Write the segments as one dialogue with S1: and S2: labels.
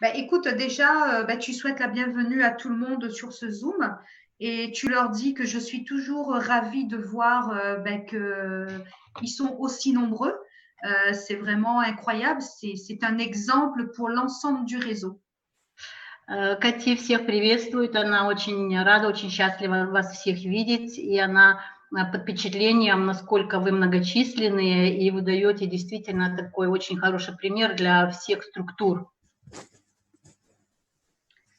S1: Bah, écoute, déjà, tu souhaites la bienvenue à tout le monde sur ce Zoom et tu leur dis que je suis toujours ravie de voir qu'ils sont aussi nombreux. C'est vraiment incroyable. C'est un exemple pour l'ensemble du réseau.
S2: Кати всех приветствует, она очень рада, очень счастлива вас всех видеть, и она под впечатлением, насколько вы многочисленные, и вы даете действительно такой очень хороший пример для всех структур.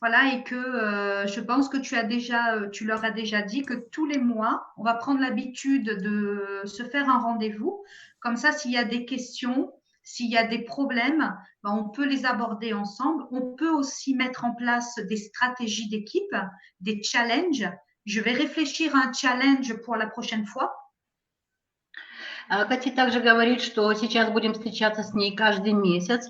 S1: Voilà, et que je pense que tu leur as déjà dit que tous les mois, on va prendre l'habitude de se faire un rendez-vous. Comme ça, s'il y a des questions, s'il y a des problèmes, ben, on peut les aborder ensemble. On peut aussi mettre en place des stratégies d'équipe, des challenges. Je vais réfléchir à un challenge pour la prochaine fois.
S2: Кати также говорит, что сейчас будем встречаться с ней каждый месяц,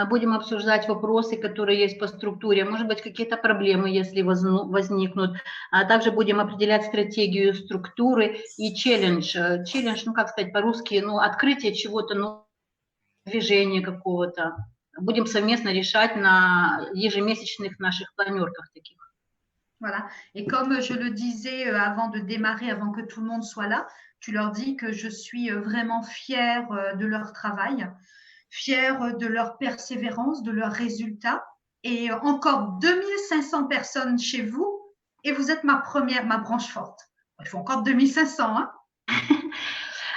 S2: будем обсуждать вопросы, которые есть по структуре, может быть, какие-то проблемы, если возникнут. Также будем определять стратегию структуры и челлендж. Челлендж, ну как сказать по-русски, ну открытие чего-то, ну движения какого-то. Будем совместно решать на ежемесячных наших планерках таких.
S1: Voilà. Et comme je le disais avant de démarrer, avant que tout le monde soit là, tu leur dis que je suis vraiment fière de leur travail, fière de leur persévérance, de leurs résultats. Et encore 2500 personnes chez vous, et vous êtes ma branche forte. Il faut encore 2500, hein?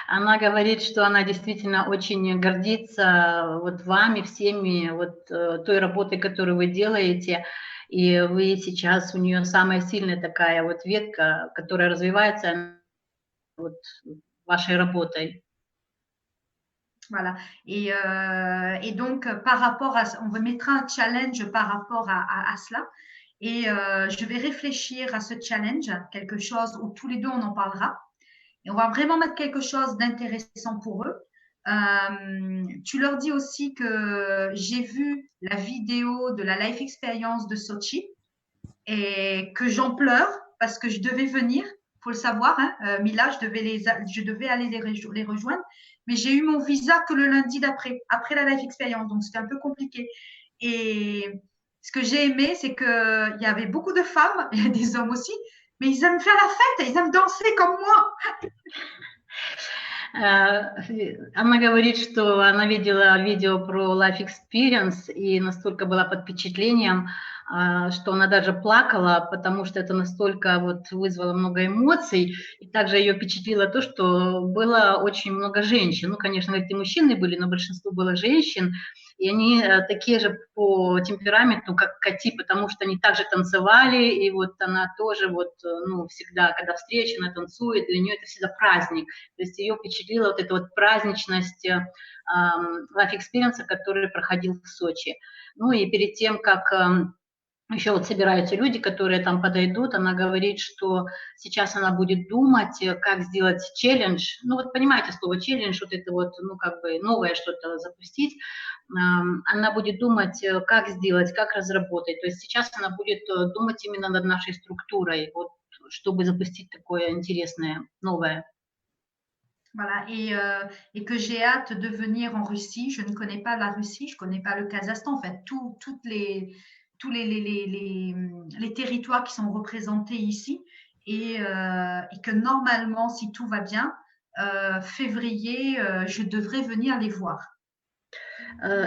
S2: Она говорит, что она действительно очень гордится вот вами, всеми, вот той работой, которую вы делаете. И вы сейчас, у нее самая сильная такая вот ветка, которая развивается вот вашей работой.
S1: Voilà. Et donc, par rapport à, on va mettre un challenge par rapport à cela. Et je vais réfléchir à ce challenge, quelque chose où tous les deux on en parlera. Et on va vraiment mettre quelque chose d'intéressant pour eux. Tu leur dis aussi que j'ai vu la vidéo de la life experience de Sochi et que j'en pleure parce que je devais venir. Faut le savoir, hein, Mila, je devais aller les rejoindre, mais j'ai eu mon visa que le lundi d'après, après la life experience, donc c'était un peu compliqué. Et ce que j'ai aimé, c'est qu'il y avait beaucoup de femmes, et des hommes aussi, mais ils aiment faire la fête, ils aiment danser comme moi.
S2: Она говорит, что она видела видео про Life Experience и настолько была под впечатлением, что она даже плакала, потому что это настолько вот вызвало много эмоций. И также ее впечатлило то, что было очень много женщин. Ну, конечно, говорит, и мужчины были, но большинство было женщин. И они такие же по темпераменту, как Кати, потому что они также танцевали, и вот она тоже вот, ну, всегда, когда встреча, она танцует, для нее это всегда праздник. То есть ее впечатлила вот эта вот праздничность Life Experience, который проходил в Сочи. Ну и перед тем, как еще вот собираются люди, которые там подойдут, она говорит, что сейчас она будет думать, как сделать челлендж. Ну вот понимаете слово челлендж, вот это вот, ну как бы новое что-то запустить. Она будет думать, как сделать, как разработать. То есть сейчас она будет думать именно над нашей структурой, вот, чтобы запустить такое интересное, новое.
S1: Voilà, et que j'ai hâte de venir en Russie. Je ne connais pas la Russie, je ne connais pas le Kazakhstan, en fait, tous les territoires qui sont représentés ici. Et que normalement, si tout va bien, février, je devrais venir les voir.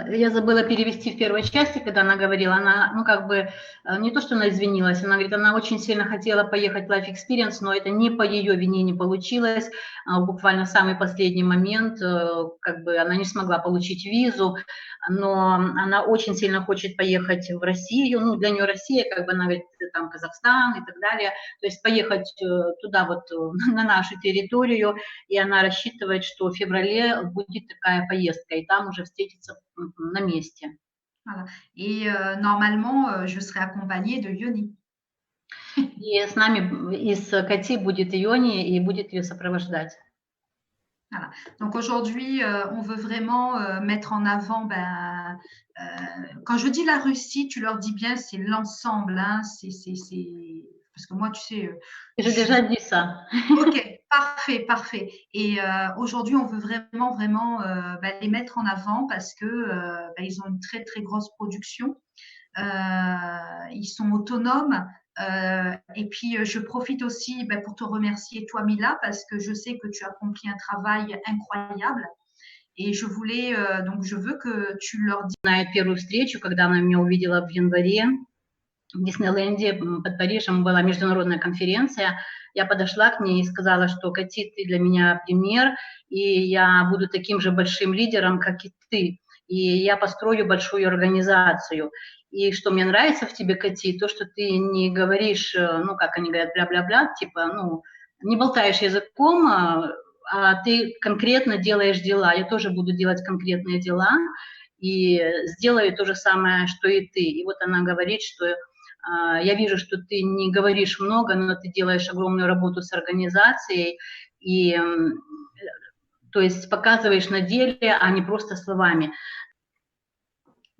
S2: Я забыла перевести в первой части, когда она говорила, она, ну, как бы, не то, что она извинилась, она говорит, она очень сильно хотела поехать в Life Experience, но это не по ее вине не получилось, буквально в самый последний момент, как бы, она не смогла получить визу, но она очень сильно хочет поехать в Россию, ну, для нее Россия, как бы, она говорит, там, Казахстан и так далее, то есть поехать туда вот, на нашу территорию, и она рассчитывает, что в феврале будет такая поездка, и там уже встретиться на месте.
S1: Voilà. Et normalement, je serai accompagnée de Yoni.
S2: И с нами, из Кати будет Йони, и будет ее сопровождать.
S1: Voilà. Donc aujourd'hui, on veut vraiment mettre en avant, quand je dis la Russie, tu leur dis bien, c'est l'ensemble, hein, parce que moi, tu sais,
S2: J'ai déjà dit ça.
S1: Ok, parfait, parfait. Et aujourd'hui, on veut vraiment les mettre en avant parce que ils ont une très très grosse production. ils sont autonomes. Et puis, je profite aussi pour te remercier, toi, Mila, parce que je sais que tu as accompli un travail incroyable. Et je voulais, donc, je veux que tu leur dises.
S2: На первую встречу, когда она меня увидела в январе в Диснейленде под Парижем, была международная конференция, я подошла к ней и сказала, что, Кати, ты для меня пример, и я буду таким же большим лидером, как и ты, и я построю большую организацию. И что мне нравится в тебе, Кати, то, что ты не говоришь, ну, как они говорят, бля-бля-бля, типа, ну, не болтаешь языком, а ты конкретно делаешь дела. Я тоже буду делать конкретные дела и сделаю то же самое, что и ты. И вот она говорит, что я вижу, что ты не говоришь много, но ты делаешь огромную работу с организацией, и, то есть показываешь на деле, а не просто словами.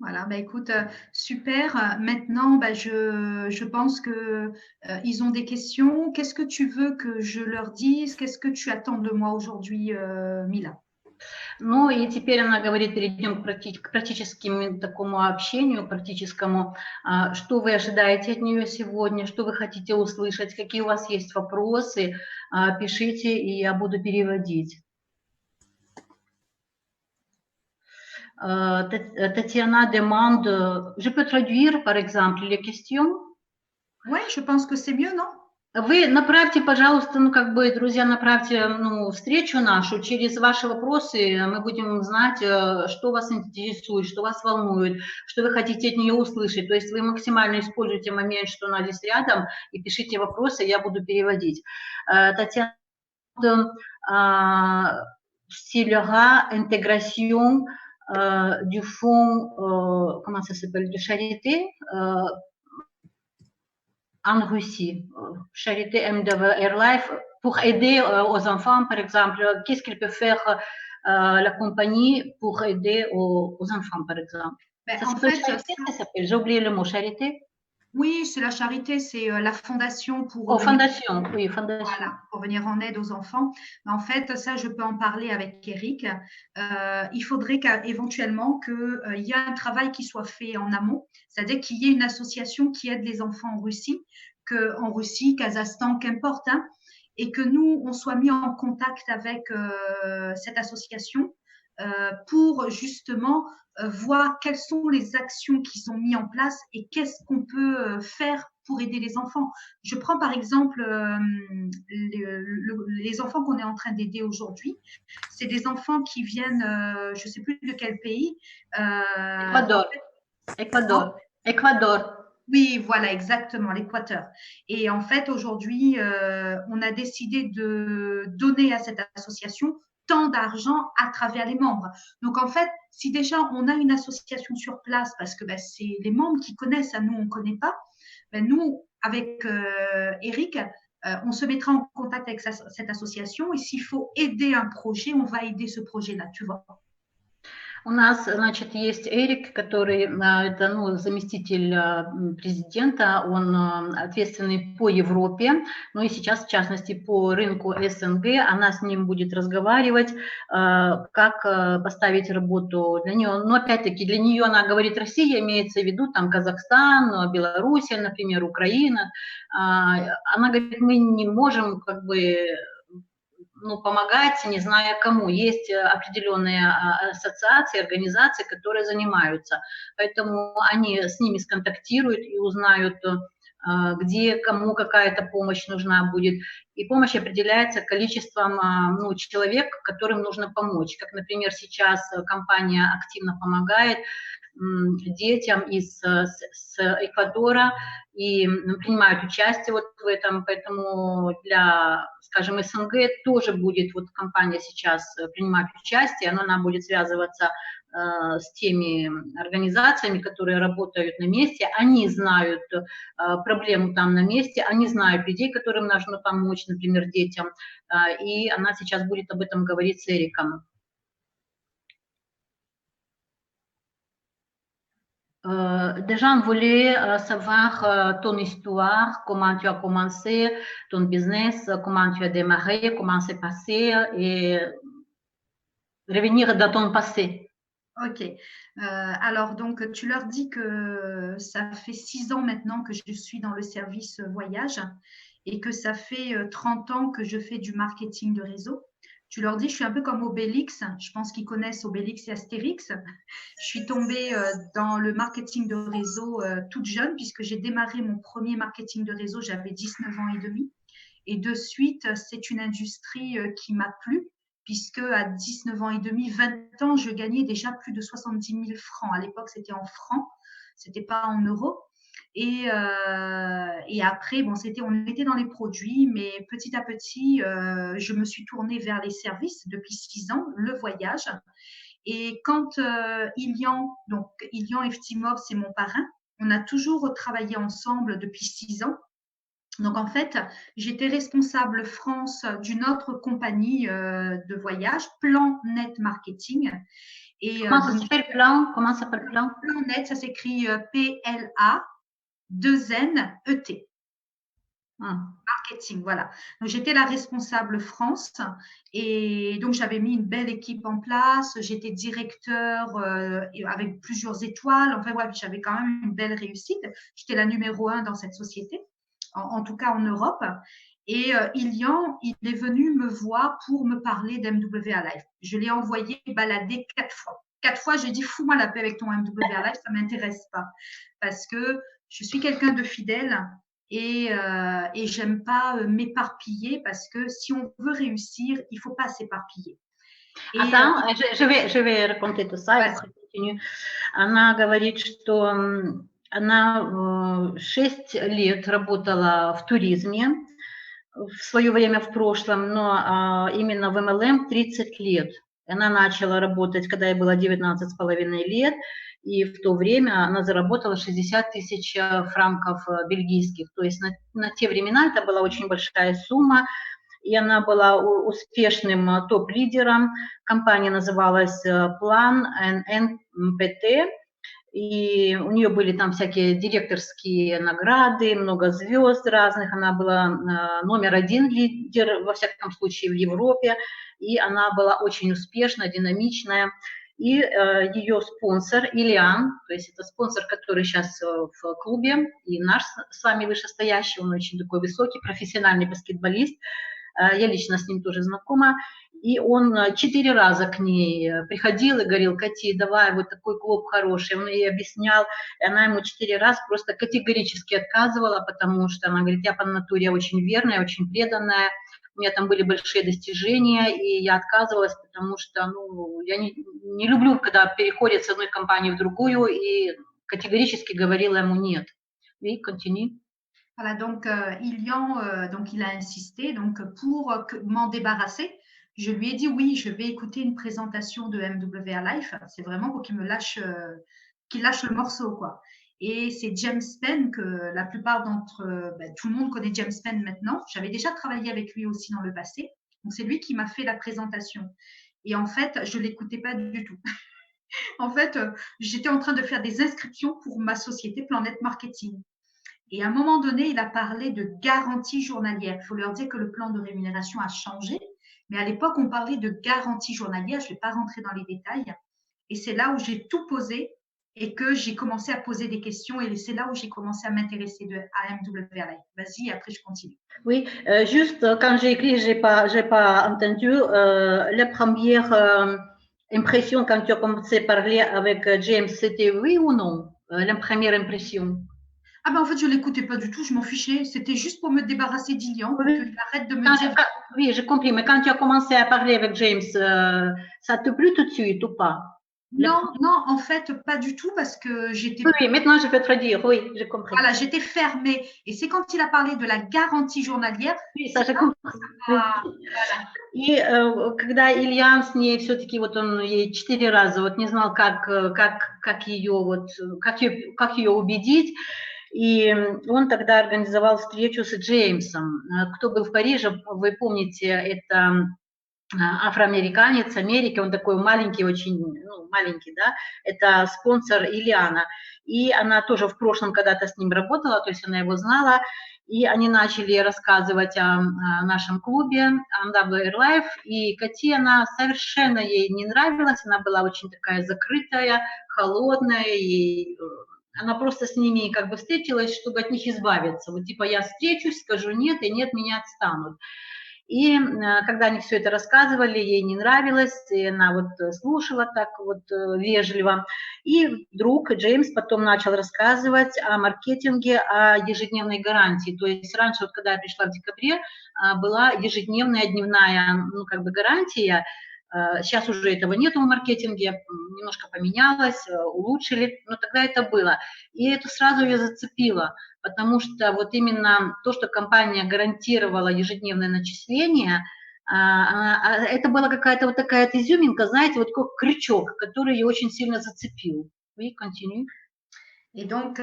S1: Voilà, bah écoute, super. Maintenant, je pense que ils ont des questions. Qu'est-ce que tu veux que je leur dise? Qu'est-ce que tu attends de moi aujourd'hui, Mila?
S2: Ну и теперь она говорит, перейдем к практическому такому общению, практическому. Что вы ожидаете от нее сегодня, что вы хотите услышать, какие у вас есть вопросы, пишите, и я буду переводить. Tatiana demande, je peux traduire, par exemple, les questions?
S1: Oui, je pense que c'est mieux, non?
S2: Вы направьте, пожалуйста, ну, как бы, друзья, направьте, ну, встречу нашу. Через ваши вопросы мы будем знать, что вас интересует, что вас волнует, что вы хотите от нее услышать. То есть вы максимально используйте момент, что она здесь рядом, и пишите вопросы, я буду переводить. Татьяна, s'il y aura intégration du fonds, comment ça s'appelle, de charité, en Russie, Charité MDR Life, pour aider aux enfants, par exemple, qu'est-ce qu'il peut faire la compagnie pour aider aux enfants, par exemple? Ça s'appelle charité, ça s'appelle, j'ai oublié le mot, charité?
S1: Oui, c'est la charité, c'est la fondation pour...
S2: Oh, fondation, oui, fondation.
S1: Voilà, pour venir en aide aux enfants. En fait, ça, je peux en parler avec Eric. Il faudrait qu'éventuellement qu'il y ait un travail qui soit fait en amont, c'est-à-dire qu'il y ait une association qui aide les enfants en Russie, Kazakhstan, qu'importe, hein, et que nous, on soit mis en contact avec cette association pour justement voir quelles sont les actions qu'ils ont mis en place et qu'est-ce qu'on peut faire pour aider les enfants. Je prends par exemple les enfants qu'on est en train d'aider aujourd'hui. C'est des enfants qui viennent, je ne sais plus de quel pays.
S2: Équateur. Équateur. Équateur.
S1: Oui, voilà, exactement, l'Équateur. Et en fait, aujourd'hui, on a décidé de donner à cette association tant d'argent à travers les membres. Donc, en fait, si déjà on a une association sur place, parce que c'est les membres qui connaissent, nous, on ne connaît pas, nous, avec Eric, on se mettra en contact avec cette association et s'il faut aider un projet, on va aider ce projet-là, tu vois.
S2: У нас, значит, есть Эрик, который, это, ну, заместитель президента, он ответственный по Европе, ну и сейчас, в частности, по рынку СНГ. Она с ним будет разговаривать, как поставить работу для нее. Но, опять-таки, для нее, она говорит, Россия, имеется в виду там Казахстан, Белоруссия, например, Украина. Она говорит, мы не можем, как бы, ну, помогать, не зная кому. Есть определенные ассоциации, организации, которые занимаются. Поэтому они с ними сконтактируют и узнают, где кому какая-то помощь нужна будет. И помощь определяется количеством человек, которым нужно помочь. Как, например, сейчас компания активно помогает детям с Эквадора и принимают участие вот в этом, поэтому для, скажем, СНГ тоже будет вот компания сейчас принимать участие, но она будет связываться с теми организациями, которые работают на месте, они знают проблему там на месте, они знают людей, которым нужно помочь, например, детям, и она сейчас будет об этом говорить с Эриком. Des gens voulaient savoir ton histoire, comment tu as commencé ton business, comment tu as démarré, comment c'est passé et revenir dans ton passé.
S1: Ok. Alors, donc, tu leur dis que ça fait 6 ans maintenant que je suis dans le service voyage et que ça fait 30 ans que je fais du marketing de réseau. Tu leur dis, je suis un peu comme Obélix. Je pense qu'ils connaissent Obélix et Astérix. Je suis tombée dans le marketing de réseau toute jeune puisque j'ai démarré mon premier marketing de réseau, j'avais 19 ans et demi. Et de suite, c'est une industrie qui m'a plu, puisque à 19 ans et demi, 20 ans, je gagnais déjà plus de 70 000 francs. À l'époque, c'était en francs, c'était pas en euros. Et après, bon, on était dans les produits, mais petit à petit, je me suis tournée vers les services depuis 6 ans, le voyage. Et quand Ilian Eftimov, c'est mon parrain, on a toujours travaillé ensemble depuis 6 ans. Donc en fait, j'étais responsable France d'une autre compagnie de voyage, Plan Net Marketing. Et
S2: Comment ça
S1: donc
S2: s'appelle plan? Comment ça s'appelle plan?
S1: Plan Net, ça s'écrit PLA2NET.
S2: Ah.
S1: Marketing, voilà. Donc j'étais la responsable France et donc j'avais mis une belle équipe en place. J'étais directeur avec plusieurs étoiles. Enfin ouais, j'avais quand même une belle réussite. J'étais la numéro 1 dans cette société, en tout cas en Europe. Et Ilian, il est venu me voir pour me parler d'MWA Live. Je l'ai envoyé balader 4 fois. 4 fois, j'ai dit, fous-moi la paix avec ton MWA Live, ça ne m'intéresse pas. Parce que je suis quelqu'un de fidèle et j'aime pas m'éparpiller parce que si on veut réussir, il faut pas s'éparpiller.
S2: Attends, je vais raconter tout ça, et après continue. Она говорит, что она 6 лет работала в туризме в свое время в прошлом, но именно в MLM 30 лет. Она начала работать, когда ей было 19,5 лет, и в то время она заработала 60 тысяч франков бельгийских. То есть на те времена это была очень большая сумма, и она была успешным топ-лидером. Компания называлась Plan NPT, и у нее были там всякие директорские награды, много звезд разных, она была номер 1 лидер, во всяком случае, в Европе, и она была очень успешная, динамичная. И ее спонсор Ильян, то есть это спонсор, который сейчас в клубе, и наш с вами вышестоящий, он очень такой высокий, профессиональный баскетболист, я лично с ним тоже знакома, и он 4 раза к ней приходил и говорил: Кати, давай, вот такой клуб хороший. Он ей объяснял, и она ему 4 раза просто категорически отказывала, потому что она говорит: я по натуре очень верная, очень преданная, у меня там были большие достижения, и я отказывалась, потому что я не люблю, когда переходят с одной компании в другую, и категорически говорила ему нет. И continue.
S1: Voilà, donc Ilian, donc il a insisté. Donc pour m'en débarrasser, je lui ai dit oui, je vais écouter une présentation de MWA Life. C'est vraiment pour qu'il lâche le morceau, quoi. Et c'est James Penn que la plupart tout le monde connaît James Penn maintenant. J'avais déjà travaillé avec lui aussi dans le passé. Donc c'est lui qui m'a fait la présentation. Et en fait, je l'écoutais pas du tout. En fait, j'étais en train de faire des inscriptions pour ma société Planet Marketing. Et à un moment donné, il a parlé de garantie journalière. Il faut leur dire que le plan de rémunération a changé, mais à l'époque, on parlait de garantie journalière. Je ne vais pas rentrer dans les détails. Et c'est là où j'ai tout posé et que j'ai commencé à poser des questions. Et c'est là où j'ai commencé à m'intéresser à MWA. Vas-y, après je continue.
S2: Oui, juste quand j'ai écrit, j'ai pas entendu la première impression quand tu as commencé à parler avec James, c'était oui ou non? La première impression.
S1: Ah ben en fait, je ne l'écoutais pas du tout, je m'en fichais. C'était juste pour me débarrasser d'Ilian, pour qu'il arrête de me dire.
S2: Oui, j'ai compris, mais quand tu as commencé à parler avec James, ça te plu tout de suite ou pas?
S1: Non, non, en fait, pas du tout parce que j'étais.
S2: Oui, maintenant je peux te dire, oui, j'ai compris.
S1: Voilà, j'étais fermée. Et c'est quand il a parlé de la garantie journalière.
S2: Oui, ça j'ai compris. И когда Ильян с ней все-таки, вот он ей 4 раза вот не знал, как ее убедить, и он тогда организовал встречу с Джеймсом. Кто был в Париже, вы помните, это афроамериканец Америки, он такой маленький, очень, ну, маленький, да, это спонсор Ильяна. И она тоже в прошлом когда-то с ним работала, то есть она его знала, и они начали рассказывать о нашем клубе, о WR Life, и Кати, она совершенно ей не нравилась, она была очень такая закрытая, холодная, и она просто с ними как бы встретилась, чтобы от них избавиться. Вот типа я встречусь, скажу нет, и нет, меня отстанут. И когда они все это рассказывали, ей не нравилось, и она вот слушала так вот вежливо. И вдруг Джеймс потом начал рассказывать о маркетинге, о ежедневной гарантии. То есть раньше, вот когда я пришла в декабре, была ежедневная дневная, ну, как бы гарантия. Сейчас уже этого нет в маркетинге, немножко поменялось, улучшили, но тогда это было. И это сразу ее зацепило, потому что вот именно то, что компания гарантировала ежедневное начисление, это была какая-то вот такая изюминка, знаете, вот как крючок, который ее очень сильно зацепил. Oui, continue.
S1: Et donc,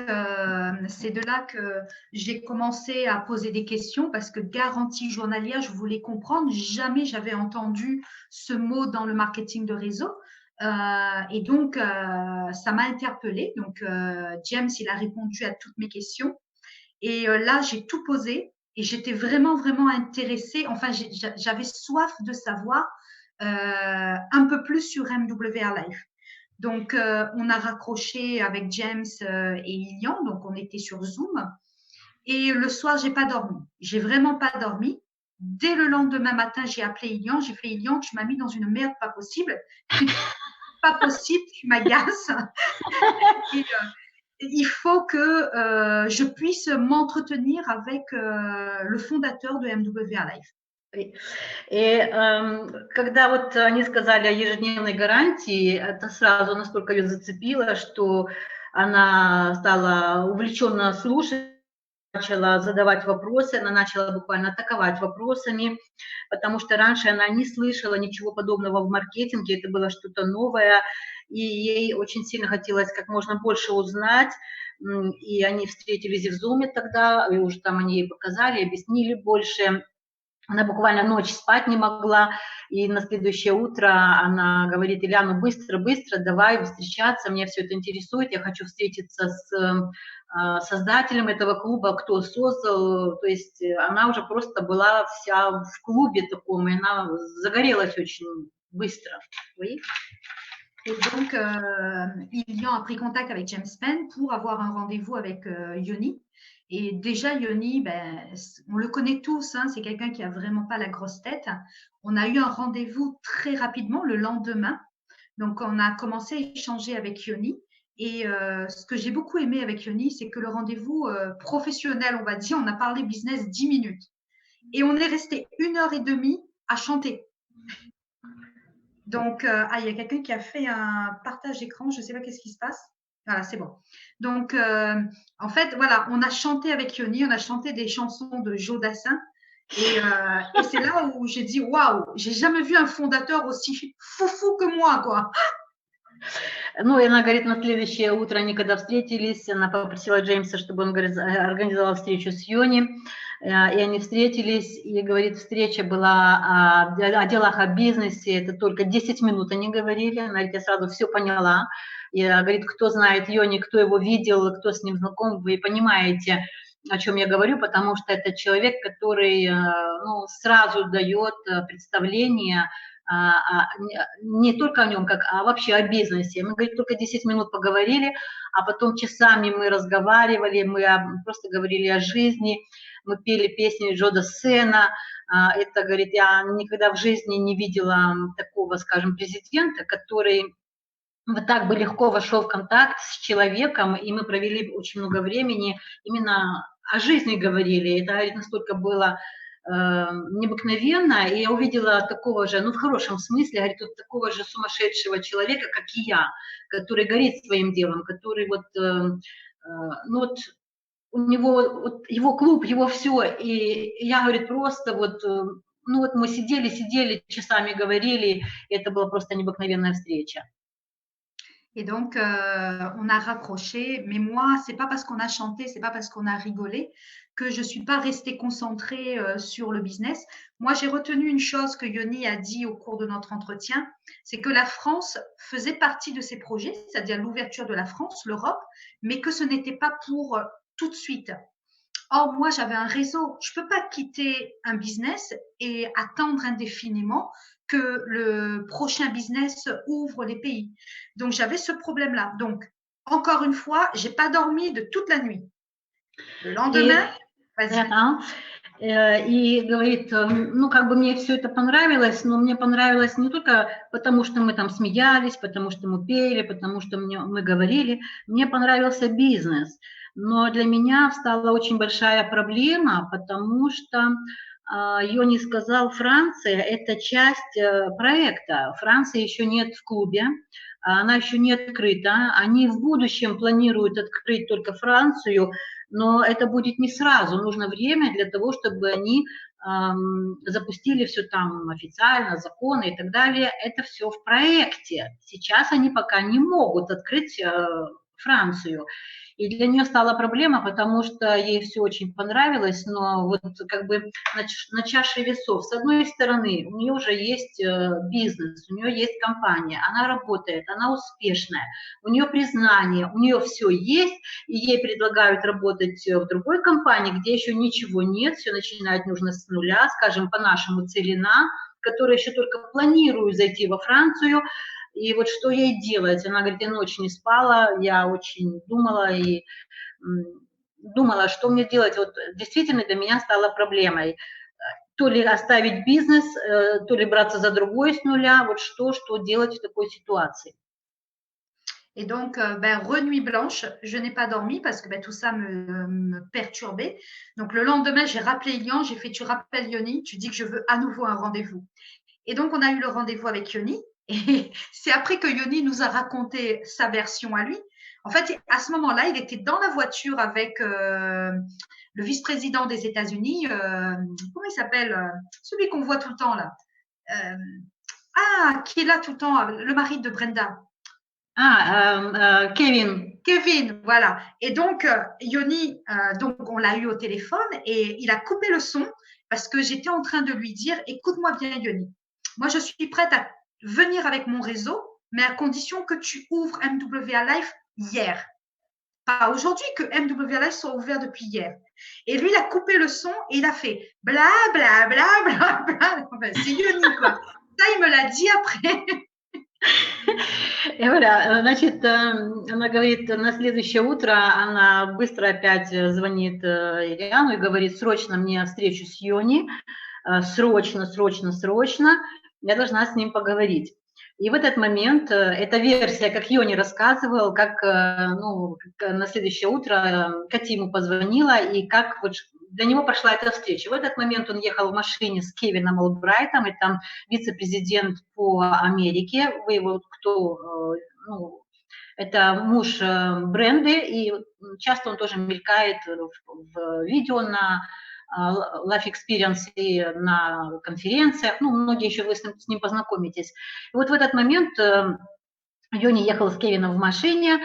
S1: c'est de là que j'ai commencé à poser des questions parce que garantie journalière, je voulais comprendre. Jamais j'avais entendu ce mot dans le marketing de réseau. Et donc, ça m'a interpellée. Donc, James, il a répondu à toutes mes questions. Et là, j'ai tout posé et j'étais vraiment, vraiment intéressée. Enfin, j'avais soif de savoir un peu plus sur MWR Life. Donc, on a raccroché avec James et Ilian, donc on était sur Zoom. Et le soir, j'ai pas dormi. J'ai vraiment pas dormi. Dès le lendemain matin, j'ai appelé Ilian. J'ai fait Ilian, tu m'as mis dans une merde pas possible. Pas possible, tu m'agaces. Et, il faut que je puisse m'entretenir avec le fondateur de MWR Life.
S2: И когда вот они сказали о ежедневной гарантии, это сразу настолько ее зацепило, что она стала увлеченно слушать, начала задавать вопросы, она начала буквально атаковать вопросами, потому что раньше она не слышала ничего подобного в маркетинге, это было что-то новое, и ей очень сильно хотелось как можно больше узнать, и они встретились в Zoom тогда, и уже там они ей показали, объяснили больше. Она буквально ночь спать не могла, и на следующее утро она говорит: Илья, ну быстро, быстро, давай встречаться, меня все это интересует, я хочу встретиться с создателем этого клуба, кто создал, то есть она уже просто была вся в клубе таком, и она загорелась очень быстро. Oui.
S1: Et donc, Ilian a pris contact avec James Penn pour avoir un rendez-vous avec Yoni. Et déjà, Yoni, ben, on le connaît tous, hein, c'est quelqu'un qui a vraiment pas la grosse tête. On a eu un rendez-vous très rapidement le lendemain. Donc, on a commencé à échanger avec Yoni. Et ce que j'ai beaucoup aimé avec Yoni, c'est que le rendez-vous professionnel, on va dire, on a parlé business 10 minutes. Et on est resté 1h30 à chanter. Donc, il y a quelqu'un qui a fait un partage d'écran, je ne sais pas qu'est-ce qui se passe. Voilà, c'est bon. Donc, en fait, voilà, on a chanté avec Yoni, on a chanté des chansons de Joe Dassin. Et c'est là où j'ai dit, waouh, j'ai jamais vu un fondateur aussi foufou que moi, quoi.
S2: Ну, и она говорит, на следующее утро они когда встретились, она попросила Джеймса, чтобы он, говорит, организовал встречу с Йони, и они встретились, и, говорит, встреча была о делах, о бизнесе, это только 10 минут они говорили, она говорит, я сразу все поняла, и говорит, кто знает Йони, кто его видел, кто с ним знаком, вы понимаете, о чем я говорю, потому что это человек, который, ну, сразу дает представление, не только о нем, а вообще о бизнесе. Мы, говорит, только 10 минут поговорили, а потом часами мы разговаривали, мы просто говорили о жизни, мы пели песни Джо Дассена. Это, говорит, я никогда в жизни не видела такого, скажем, президента, который вот так бы легко вошел в контакт с человеком, и мы провели очень много времени, именно о жизни говорили. Это, говорит, настолько было необыкновенно, и я увидела такого же, ну, в хорошем смысле, говорит, вот такого же сумасшедшего человека, как и я, который горит своим делом, который вот, ну, вот у него, вот его клуб, его все, и я, говорит, просто вот, ну, вот мы сидели, часами говорили, и это была просто необыкновенная встреча.
S1: Et donc, on a raccroché. Mais moi, c'est pas parce qu'on a chanté, c'est pas parce qu'on a rigolé que je suis pas restée concentrée sur le business. Moi, j'ai retenu une chose que Yoni a dit au cours de notre entretien, c'est que la France faisait partie de ses projets, c'est-à-dire l'ouverture de la France, l'Europe, mais que ce n'était pas pour tout de suite. Or, moi, j'avais un réseau. Je peux pas quitter un business et attendre indéfiniment que le prochain business ouvre les pays. Donc, j'avais ce problème-là. Donc, encore une fois, j'ai pas dormi de toute la nuit. Le lendemain,
S2: И,
S1: vas-y.
S2: и говорит, ну, как бы мне все это понравилось, но мне понравилось не только потому, что мы там смеялись, потому что мы пели, потому что мы говорили, мне понравился бизнес. Но для меня стала очень большая проблема, потому что Йони сказал, Франция – это часть проекта. Франции еще нет в клубе, она еще не открыта. Они в будущем планируют открыть только Францию, но это будет не сразу. Нужно время для того, чтобы они запустили все там официально, законы и так далее. Это все в проекте. Сейчас они пока не могут открыть Францию. И для нее стала проблема, потому что ей все очень понравилось, но вот как бы на чаше весов. С одной стороны, у нее уже есть бизнес, у нее есть компания, она работает, она успешная, у нее признание, у нее все есть, и ей предлагают работать в другой компании, где еще ничего нет, все начинать нужно с нуля, скажем, по-нашему Целина, которая еще только планирует зайти во Францию. И вот что ей делать? Она говорит, я ночь не спала, я очень думала и думала, что мне делать. Вот действительно для меня стало проблемой. То ли оставить бизнес, то ли браться за другой с нуля. Вот что делать в такой ситуации?
S1: Et donc, renuit blanche, je n'ai pas dormi parce que tout ça me perturbait. Donc, le lendemain, j'ai rappelé Ilian, j'ai fait, tu rappelles Yoni, tu dis que je veux à nouveau un rendez-vous. Et donc, on a eu le rendez-vous avec Yoni. Et c'est après que Yoni nous a raconté sa version à lui. En fait, à ce moment-là, il était dans la voiture avec le vice-président des États-Unis. Comment il s'appelle celui qu'on voit tout le temps là. Qui est là tout le temps, le mari de Brenda.
S2: Kevin.
S1: Kevin, voilà. Et donc, Yoni, donc on l'a eu au téléphone et il a coupé le son parce que j'étais en train de lui dire, écoute-moi bien Yoni, moi je suis prête à venir avec mon réseau, mais à condition que tu ouvres MWA Life hier. Pas aujourd'hui, que MWA Life soit ouvert depuis hier. Et lui, il a coupé le son et il a fait bla bla bla bla bla. Enfin, c'est Yoni, quoi. Ça, il me l'a dit après.
S2: И говоря, значит, она говорит, на следующее утро она быстро опять звонит Ильяну и говорит, срочно мне встречу с Йони, срочно, я должна с ним поговорить. И в этот момент, эта версия, как Йони рассказывал, как на следующее утро Кати ему позвонила, и как вот для него прошла эта встреча. В этот момент он ехал в машине с Кевином Олбрайтом, это вице-президент по Америке, вы его кто, это муж Бренды, и часто он тоже мелькает в видео на Life Experience и на конференциях, многие еще вы с ним познакомитесь. И вот в этот момент Йони ехал с Кевином в машине,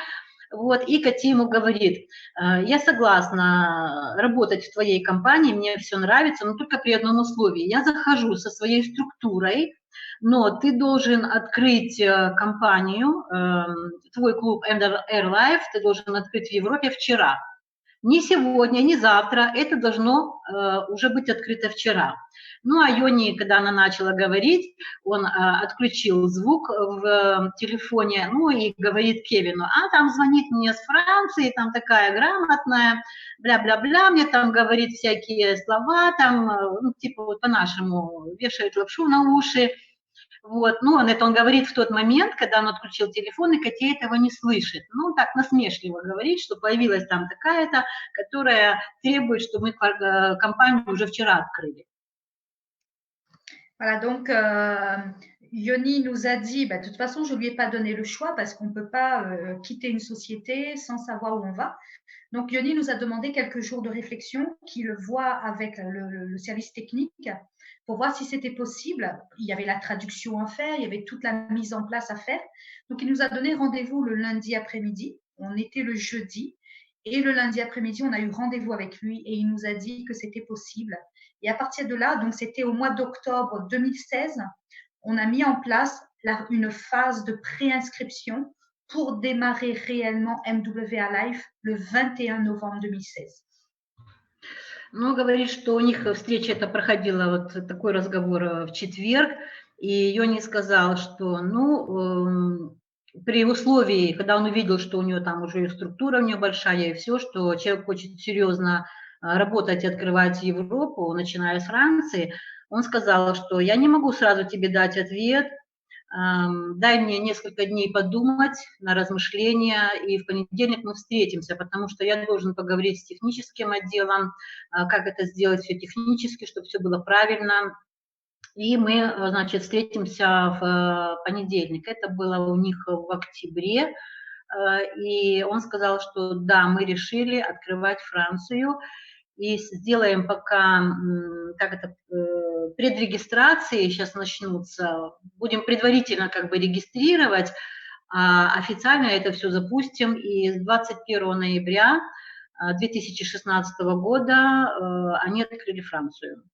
S2: и Кати ему говорит, я согласна работать в твоей компании, мне все нравится, но только при одном условии. Я захожу со своей структурой, но ты должен открыть компанию, твой клуб Air Life, ты должен открыть в Европе вчера. Не сегодня, не завтра, это должно уже быть открыто вчера. А Йони, когда она начала говорить, он отключил звук в телефоне, и говорит Кевину, там звонит мне с Франции, там такая грамотная, бля-бля-бля, мне там говорит всякие слова, там, по-нашему, вешает лапшу на уши. Это он говорит в тот момент, когда он отключил телефон, и Катя этого не слышит. Так насмешливо говорит, что появилась там такая-то, которая требует, чтобы мы компанию уже вчера открыли.
S1: Voilà, donc Yoni nous a dit, bah, de toute façon, je ne lui ai pas donné le choix parce qu'on ne peut pas quitter une société sans savoir où on va. Donc, Yoni nous a demandé quelques jours de réflexion, qu'il voit avec le service technique pour voir si c'était possible. Il y avait la traduction à faire, il y avait toute la mise en place à faire. Donc, il nous a donné rendez-vous le lundi après-midi. On était le jeudi. Et le lundi après-midi, on a eu rendez-vous avec lui et il nous a dit que c'était possible. Et à partir de là, donc c'était au mois d'octobre 2016, on a mis en place une phase de préinscription pour démarrer réellement MWA Life le 21 novembre 2016.
S2: Ну, говорит, что у них встреча это проходила, вот такой разговор в четверг, и Йони сказал, что, ну, при условии, когда он увидел, что у него там уже и структура у нее большая, и все, что человек хочет серьезно работать и открывать Европу, начиная с Франции, он сказал, что я не могу сразу тебе дать ответ, дай мне несколько дней подумать на размышления, и в понедельник мы встретимся, потому что я должен поговорить с техническим отделом, как это сделать все технически, чтобы все было правильно. И мы, значит, встретимся в понедельник. Это было у них в октябре. И он сказал, что да, мы решили открывать Францию, и сделаем пока, как это, предрегистрации сейчас начнутся, будем предварительно как бы регистрировать, а официально это все запустим, и с 21 ноября 2016 года они открыли Францию.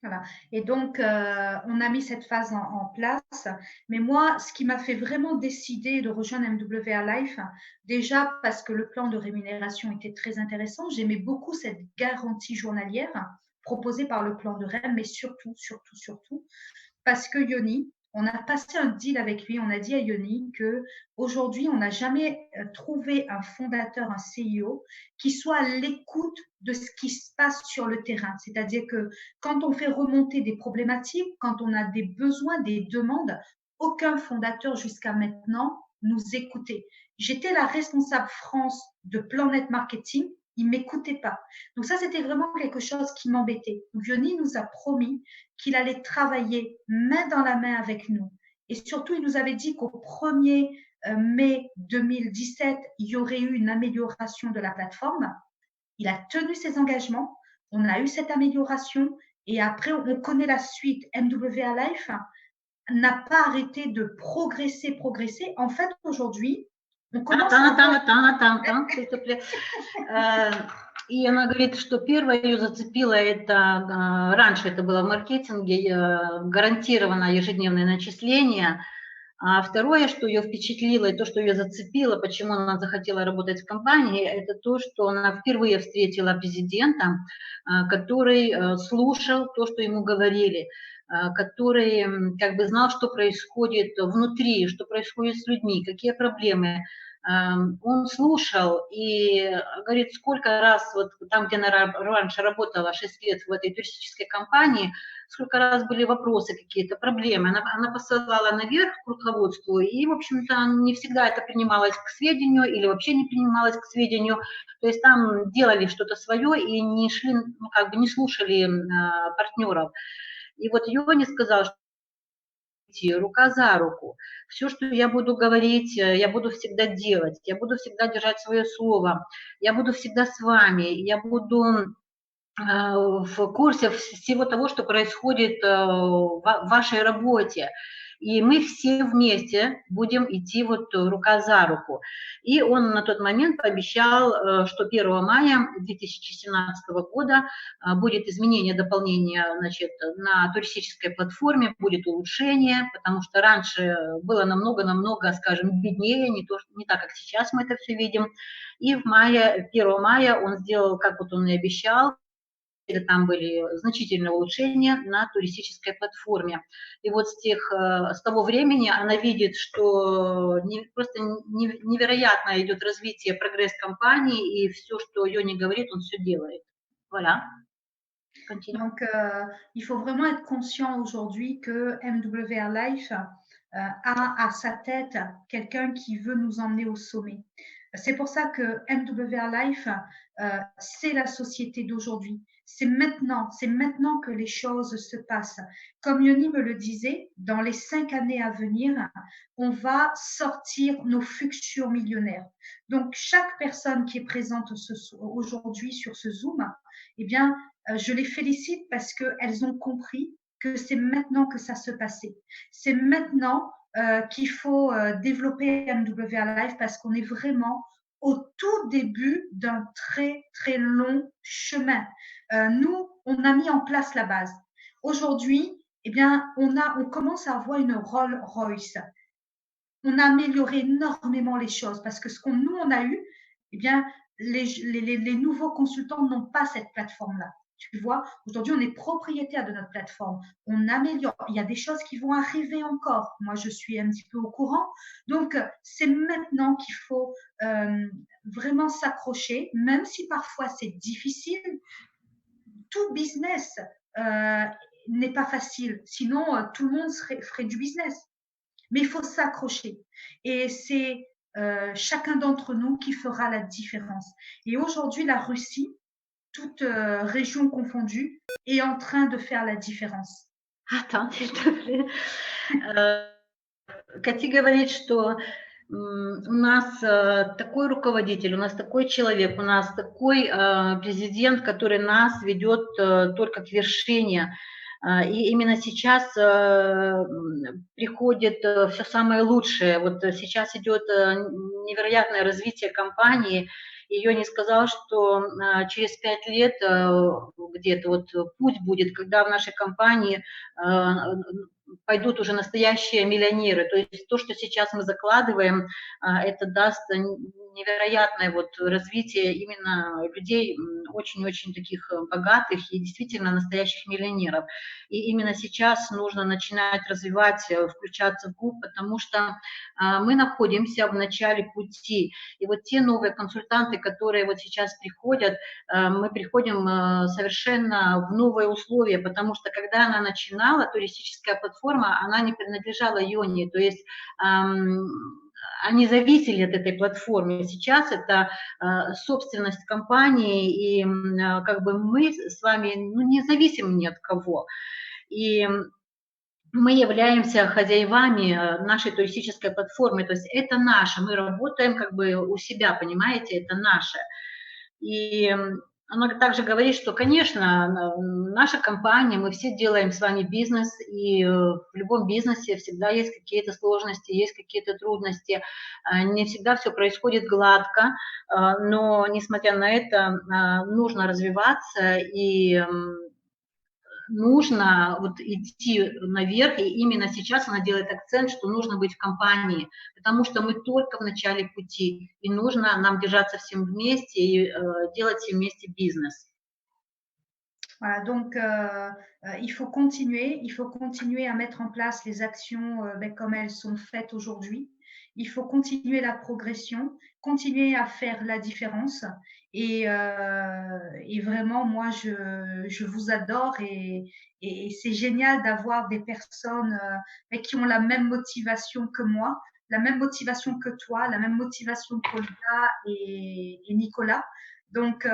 S1: Voilà. Et donc, on a mis cette phase en place. Mais moi, ce qui m'a fait vraiment décider de rejoindre MWA Life, déjà parce que le plan de rémunération était très intéressant, j'aimais beaucoup cette garantie journalière proposée par le plan de REM, mais surtout, parce que Yoni, on a passé un deal avec lui, on a dit à Yoni qu'aujourd'hui, on n'a jamais trouvé un fondateur, un CEO, qui soit à l'écoute de ce qui se passe sur le terrain. C'est-à-dire que quand on fait remonter des problématiques, quand on a des besoins, des demandes, aucun fondateur jusqu'à maintenant nous écoutait. J'étais la responsable France de Planet Marketing, il ne m'écoutait pas. Donc ça, c'était vraiment quelque chose qui m'embêtait. Donc Yoni nous a promis qu'il allait travailler main dans la main avec nous. Et surtout, il nous avait dit qu'au 1er mai 2017, il y aurait eu une amélioration de la plateforme. Il a tenu ses engagements, on a eu cette amélioration et après, on connaît la suite. MWA Life n'a pas arrêté de progresser. En fait, aujourd'hui, on commence
S2: И она говорит, что первое ее зацепило, это раньше это было в маркетинге, гарантированное ежедневное начисление. А второе, что ее впечатлило, и то, что ее зацепило, почему она захотела работать в компании, это то, что она впервые встретила президента, который слушал то, что ему говорили, который как бы знал, что происходит внутри, что происходит с людьми, какие проблемы. Он слушал и говорит, сколько раз, вот там, где она раньше работала 6 лет в этой туристической компании, сколько раз были вопросы какие-то, проблемы. Она посылала наверх к руководству, и, в общем-то, не всегда это принималось к сведению или вообще не принималось к сведению. То есть там делали что-то свое и не шли, ну, как бы не слушали партнеров. И вот Йони сказал, что рука за руку. Все, что я буду говорить, я буду всегда делать, я буду всегда держать свое слово, я буду всегда с вами, я буду в курсе всего того, что происходит в вашей работе. И мы все вместе будем идти вот рука за руку. И он на тот момент пообещал, что 1 мая 2017 года будет изменение, дополнение, значит, на туристической платформе, будет улучшение, потому что раньше было намного, скажем, беднее, не так, как сейчас мы это все видим. И 1 мая он сделал, как вот он и обещал, там были значительные улучшения на туристической платформе. И вот с того времени она видит, что просто невероятно идет развитие, прогресс компании, и все, что Йони говорит, он все делает. Voilà.
S1: Donc, il faut vraiment être conscient aujourd'hui que MWA Life a à sa tête quelqu'un qui veut nous emmener au sommet. C'est pour ça que MWR Life, c'est la société d'aujourd'hui. C'est maintenant que les choses se passent. Comme Yoni me le disait, dans les 5 années à venir, on va sortir nos futurs millionnaires. Donc, chaque personne qui est présente aujourd'hui sur ce Zoom, eh bien, je les félicite parce qu'elles ont compris que c'est maintenant que ça se passait. C'est maintenant qu'il faut développer MWR Life parce qu'on est vraiment au tout début d'un très, très long chemin. Nous, on a mis en place la base. Aujourd'hui, eh bien, on commence à avoir une Rolls Royce. On a amélioré énormément les choses parce que ce qu'on nous, on a eu, eh bien, les nouveaux consultants n'ont pas cette plateforme-là. Tu vois, aujourd'hui, on est propriétaire de notre plateforme. On améliore. Il y a des choses qui vont arriver encore. Moi, je suis un petit peu au courant. Donc, c'est maintenant qu'il faut vraiment s'accrocher, même si parfois c'est difficile. Tout business n'est pas facile. Sinon, tout le monde ferait du business. Mais il faut s'accrocher. Et c'est chacun d'entre nous qui fera la différence. Et aujourd'hui, la Russie, toute région confondue, est en train de faire la différence.
S2: Attends, Кати говорит, что у нас такой руководитель, у нас такой человек, у нас такой президент, который нас ведет только к вершине. И именно сейчас приходит все самое лучшее. Вот сейчас идет невероятное развитие компании. Ее не сказал, что через 5 лет где-то вот путь будет, когда в нашей компании пойдут уже настоящие миллионеры. То есть то, что сейчас мы закладываем, это даст невероятное вот развитие именно людей очень-очень таких богатых и действительно настоящих миллионеров. И именно сейчас нужно начинать развивать, включаться в клуб, потому что мы находимся в начале пути. И вот те новые консультанты, которые вот сейчас приходят, мы приходим совершенно в новые условия, потому что когда она начинала, туристическая платформа, она не принадлежала Йоне, то есть они зависели от этой платформы. Сейчас это собственность компании, и как бы мы с вами не зависим ни от кого. И мы являемся хозяевами нашей туристической платформы, то есть это наше, мы работаем как бы у себя, понимаете, это наше. И она также говорит, что, конечно, наша компания, мы все делаем с вами бизнес, и в любом бизнесе всегда есть какие-то сложности, есть какие-то трудности, не всегда все происходит гладко, но, несмотря на это, нужно развиваться и нужно вот идти наверх, и именно сейчас она делает акцент, что нужно быть в компании, потому что мы только в начале пути, и нужно нам держаться всем вместе и делать всем вместе бизнес.
S1: Voilà, donc il faut continuer à mettre en place les actions comme elles sont faites aujourd'hui. Il faut continuer la progression, continuer à faire la différence. Et vraiment, moi, je vous adore et c'est génial d'avoir des personnes qui ont la même motivation que moi, la même motivation que toi, la même motivation qu'Olga et Nicolas. Donc,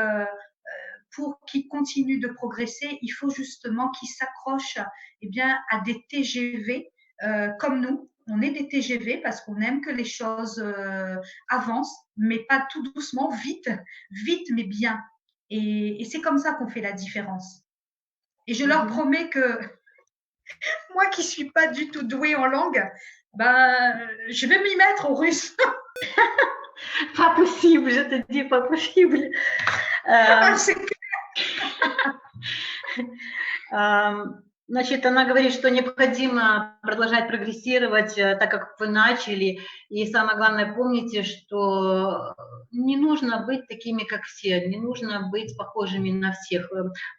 S1: pour qu'ils continuent de progresser, il faut justement qu'ils s'accrochent à des TGV comme nous. On est des TGV parce qu'on aime que les choses avancent, mais pas tout doucement, vite, mais bien. Et c'est comme ça qu'on fait la différence. Et je leur promets que moi qui ne suis pas du tout douée en langue, je vais m'y mettre au russe.
S2: Pas possible, je te dis, pas possible. Значит, она говорит, что необходимо продолжать прогрессировать, так как вы начали. И самое главное, помните, что не нужно быть такими, как все, не нужно быть похожими на всех.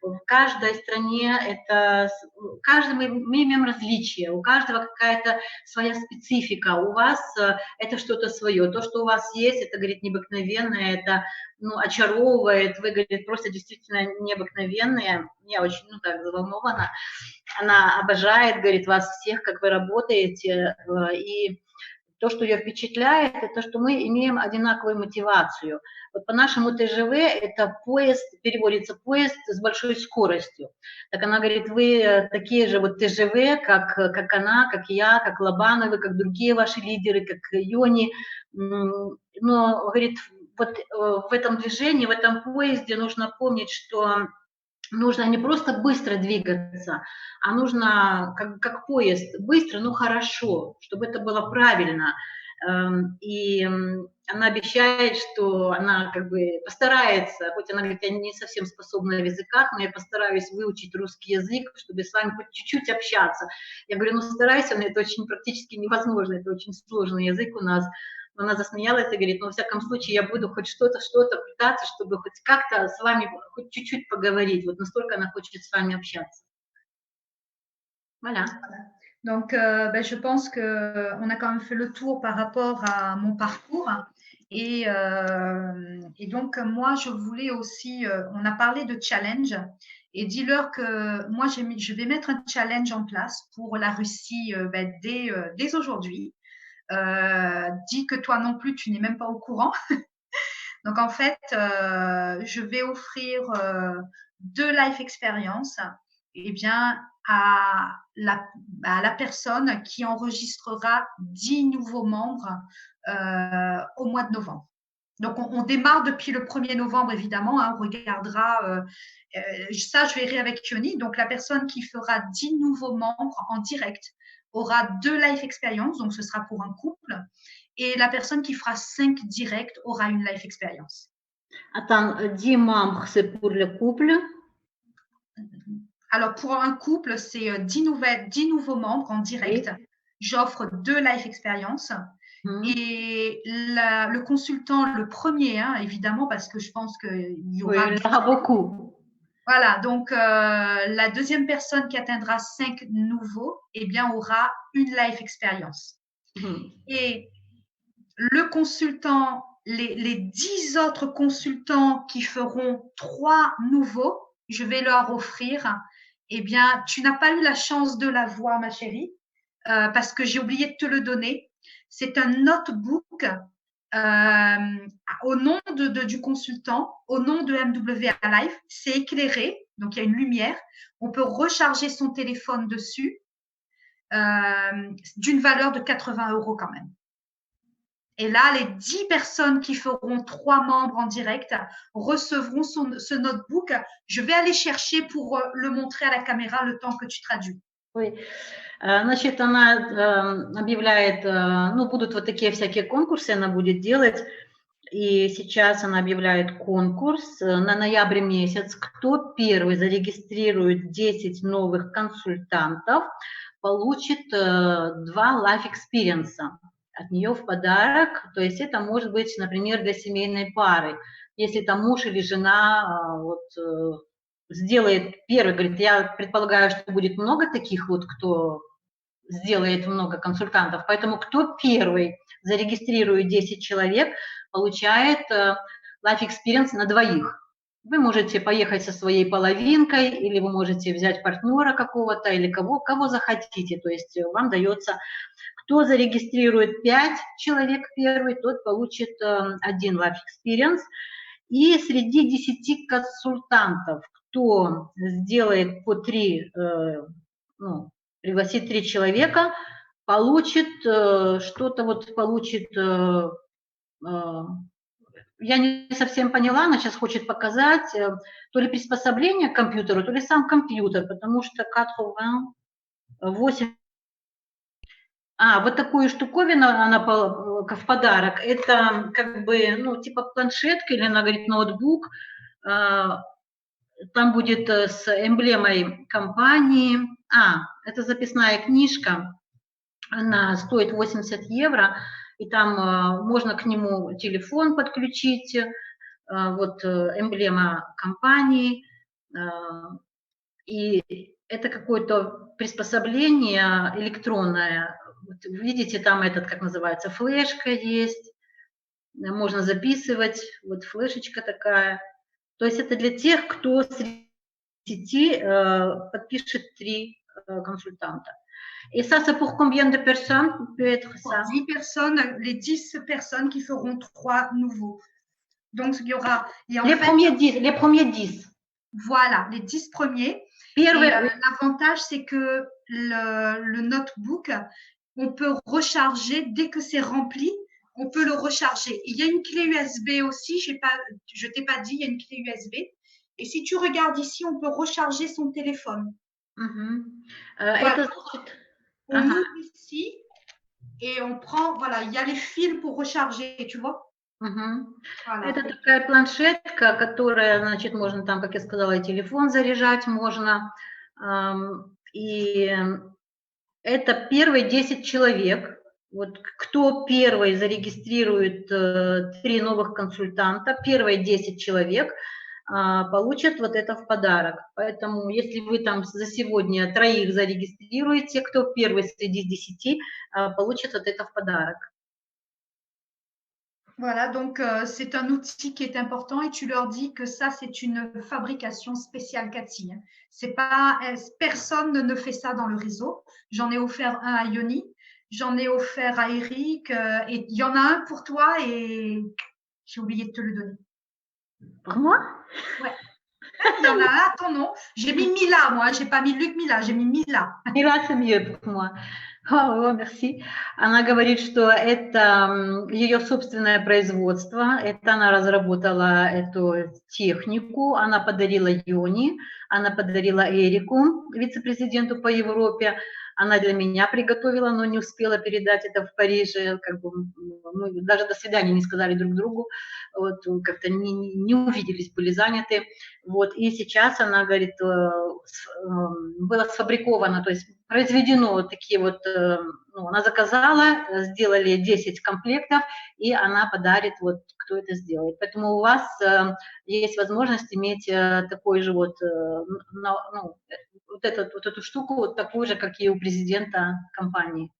S2: В каждой стране мы имеем различия, у каждого какая-то своя специфика. У вас это что-то свое. То, что у вас есть, это, говорит, необыкновенное, это очаровывает, вы, говорит, просто действительно необыкновенные. Я очень, заволнована. Она обожает, говорит, вас всех, как вы работаете, и то, что ее впечатляет, это что мы имеем одинаковую мотивацию. Вот по нашему ТЖВ это поезд, переводится поезд с большой скоростью. Так она говорит, вы такие же вот ТЖВ, как она, как я, как Лобановы, как другие ваши лидеры, как Йони. Но, говорит, вот в этом движении, в этом поезде нужно помнить, что нужно не просто быстро двигаться, а нужно, как поезд, быстро, но хорошо, чтобы это было правильно. И она обещает, что она как бы постарается, хоть она говорит, я не совсем способна в языках, но я постараюсь выучить русский язык, чтобы с вами хоть чуть-чуть общаться. Я говорю, ну старайся, но это очень практически невозможно, это очень сложный язык у нас. Она засмеялась и говорит, ну, во всяком случае, я буду хоть что-то пытаться, чтобы хоть как-то с вами хоть чуть-чуть поговорить. Вот настолько она хочет с вами общаться. Voilà.
S1: Donc, je pense qu'on a quand même fait le tour par rapport à mon parcours. Et donc, moi, je voulais aussi, on a parlé de challenge. Et dis-leur que moi, je vais mettre un challenge en place pour la Russie dès aujourd'hui. Dis que toi non plus, tu n'es même pas au courant. Donc, en fait, je vais offrir 2 life experiences bien, à la personne qui enregistrera 10 nouveaux membres au mois de novembre. Donc, on démarre depuis le 1er novembre, évidemment. On regardera ça, je verrai avec Yoni. Donc, la personne qui fera 10 nouveaux membres en direct aura 2 life experiences. Donc, ce sera pour un couple. Et la personne qui fera 5 directs aura une life experience.
S2: Attends, 10 membres, c'est pour le couple?
S1: Alors, pour un couple, c'est 10 nouveaux membres en direct. Oui. J'offre 2 life experiences. Et le consultant, le premier, évidemment, parce que je pense qu'il y aura...
S2: Oui, il y aura beaucoup.
S1: Voilà, donc la deuxième personne qui atteindra 5 nouveaux, aura une life experience. Et le consultant, les 10 autres consultants qui feront 3 nouveaux, je vais leur offrir, tu n'as pas eu la chance de la voir, ma chérie, parce que j'ai oublié de te le donner. C'est un notebook au nom du consultant, au nom de MWA Life. C'est éclairé, donc il y a une lumière. On peut recharger son téléphone dessus d'une valeur de 80 € quand même. Et là, les 10 personnes qui feront 3 membres en direct recevront ce notebook. Je vais aller chercher pour le montrer à la caméra le temps que tu traduis.
S2: Oui. Значит, она объявляет, ну, будут вот такие всякие конкурсы, она будет делать, и сейчас она объявляет конкурс на ноябрь месяц. Кто первый зарегистрирует 10 новых консультантов, получит 2 life experience от нее в подарок, то есть это может быть, например, для семейной пары. Если там муж или жена сделает первый, говорит, я предполагаю, что будет много таких вот, кто сделает много консультантов, поэтому кто первый зарегистрирует 10 человек, получает life experience на 2. Вы можете поехать со своей половинкой, или вы можете взять партнера какого-то, или кого захотите, то есть вам дается, кто зарегистрирует 5 человек первый, тот получит 1 life experience, и среди 10 консультантов, кто сделает по 3, пригласит 3 человека, получит что-то, вот получит, я не совсем поняла, она сейчас хочет показать, то ли приспособление к компьютеру, то ли сам компьютер, потому что 8. Вот такую штуковину она в подарок, это как бы, ну, типа планшетка, или она говорит ноутбук, там будет с эмблемой компании. Это записная книжка, она стоит 80 €, и там можно к нему телефон подключить, вот эмблема компании, и это какое-то приспособление электронное. Вот, видите, там этот, как называется, флешка есть, можно записывать, вот флешечка такая. То есть это для тех, кто среди 10 подпишет 3 консультанта. Et ça, c'est pour combien de personnes peut être
S1: Pour
S2: ça?
S1: 10 personnes, les 10 personnes qui feront 3 nouveaux. Donc, il y aura... Et en
S2: Les
S1: fait,
S2: premiers 10.
S1: Voilà, les 10 premiers.
S2: Первые,
S1: Et l'avantage, c'est que le notebook, on peut recharger dès que c'est rempli, on peut le recharger. Il y a une clé USB aussi, je t'ai pas dit, il y a une clé USB. Et si tu regardes ici, on peut recharger son téléphone.
S2: это
S1: Voilà.
S2: значит,
S1: On
S2: ага.
S1: ouvre ici et on prend, voilà, il y a les fils pour recharger, tu vois. Voilà.
S2: Это такая планшетка, которая, значит, можно там, как я сказала, и телефон заряжать можно. И это первые 10 человек. Вот кто первый зарегистрирует 3 новых консультанта, первые 10 человек получат вот это в подарок. Поэтому если вы там за сегодня 3 зарегистрируете, кто первый среди 10 получит вот это в подарок.
S1: Voilà, donc c'est un outil qui est important et tu leur dis que ça, c'est une fabrication spéciale Cathy. C'est pas, personne ne fait ça dans le réseau. J'en ai offert un à Yoni, j'en ai offert à Eric et il y en a un pour toi et j'ai oublié de te le donner.
S2: Pour moi?
S1: Ouais. Il y en a un à ton nom. J'ai mis Mila, moi. J'ai pas mis Luc Mila, j'ai mis Mila.
S2: Mila, c'est mieux pour moi. О, merci. Она говорит, что это ее собственное производство, это она разработала эту технику, она подарила Йони, она подарила Эрику, вице-президенту по Европе, она для меня приготовила, но не успела передать это в Париже, как бы мы даже до свидания не сказали друг другу, вот, как-то не увиделись, были заняты, вот, и сейчас она говорит, было сфабриковано, то есть произведено вот такие вот, ну, она заказала, сделали 10 комплектов, и она подарит вот, кто это сделает. Поэтому у вас есть возможность иметь такой же вот, ну, вот эту штуку, вот такую же, как и у президента компании.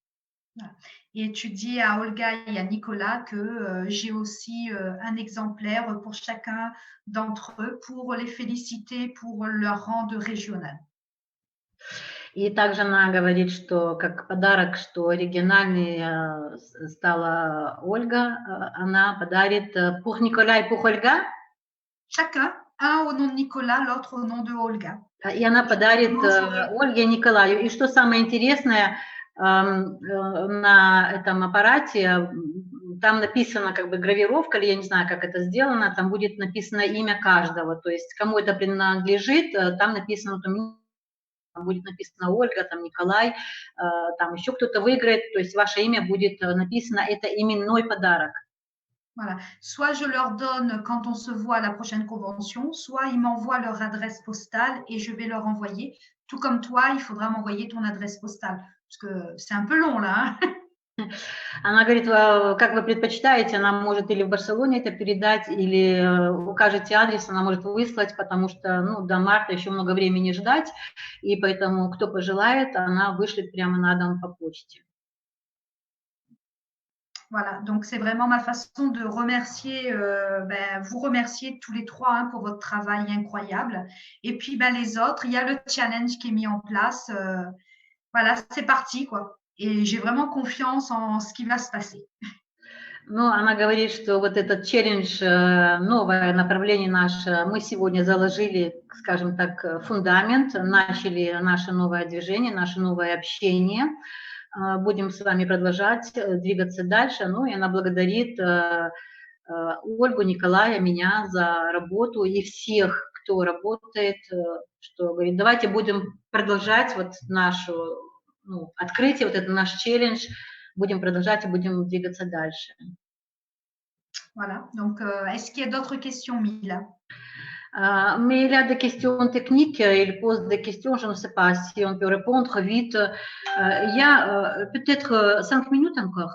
S1: Et tu dis à Olga et à Nicolas que j'ai aussi un exemplaire pour chacun d'entre eux pour les féliciter pour leur rang de régional.
S2: И также она говорит, что как подарок, что оригинальный стала Ольга, она подарит pour Nicolas et pour Olga.
S1: Chacun, un au nom de Nicolas, l'autre au nom de Olga.
S2: И она подарит Ольге и Николаю. И что самое интересное, на этом аппарате там написано как бы гравировка, или я не знаю, как это сделано, там будет написано имя каждого, то есть кому это принадлежит, там написано, там будет написано Ольга, там Николай, там еще кто-то выиграет, то есть ваше имя будет написано, это именной подарок.
S1: Voilà. Soit je leur donne quand on se voit à la prochaine convention, soit ils m'envoient leur adresse postale et je vais leur envoyer. Tout comme toi, il faudra m'envoyer ton adresse postale. Parce que c'est un peu long là. Hein.
S2: Она говорит, как вы предпочитаете, она может или в Барселоне это передать, или укажете адрес, она может выслать, потому что ну, до марта еще много времени ждать, и поэтому кто пожелает, она вышлет прямо на дом по почте.
S1: Voilà, donc c'est vraiment ma façon de remercier, vous remercier tous les trois hein, pour votre travail incroyable. Et puis les autres, il y a le challenge qui est mis en place. Voilà, c'est parti quoi. Et j'ai vraiment confiance en ce qui va se passer.
S2: Ну, она говорит, что вот этот челлендж, новое направление наше, мы сегодня заложили, скажем так, фундамент, начали наше новое движение, наше новое общение. Будем с вами продолжать двигаться дальше. Ну, и она благодарит Ольгу, Николая, меня за работу и всех, кто работает, что говорит, давайте будем продолжать вот нашу открытие, вот это наш челлендж, будем продолжать и будем двигаться дальше.
S1: Voilà, donc est-ce qu'il y a d'autres questions, Mila?
S2: Mais il y a des questions techniques, il pose des questions, je ne sais pas si on peut répondre vite. Il y a peut-être 5 minutes encore.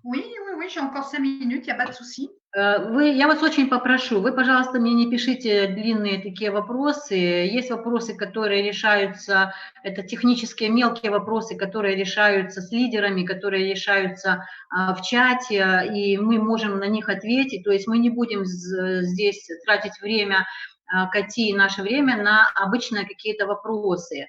S1: Oui, j'ai encore 5 minutes, il n'y a pas de souci.
S2: Я вас очень попрошу, вы, пожалуйста, мне не пишите длинные такие вопросы. Есть вопросы, которые решаются, это технические мелкие вопросы, которые решаются с лидерами, которые решаются в чате, и мы можем на них ответить. То есть мы не будем здесь тратить время, Кати, наше время на обычные какие-то вопросы.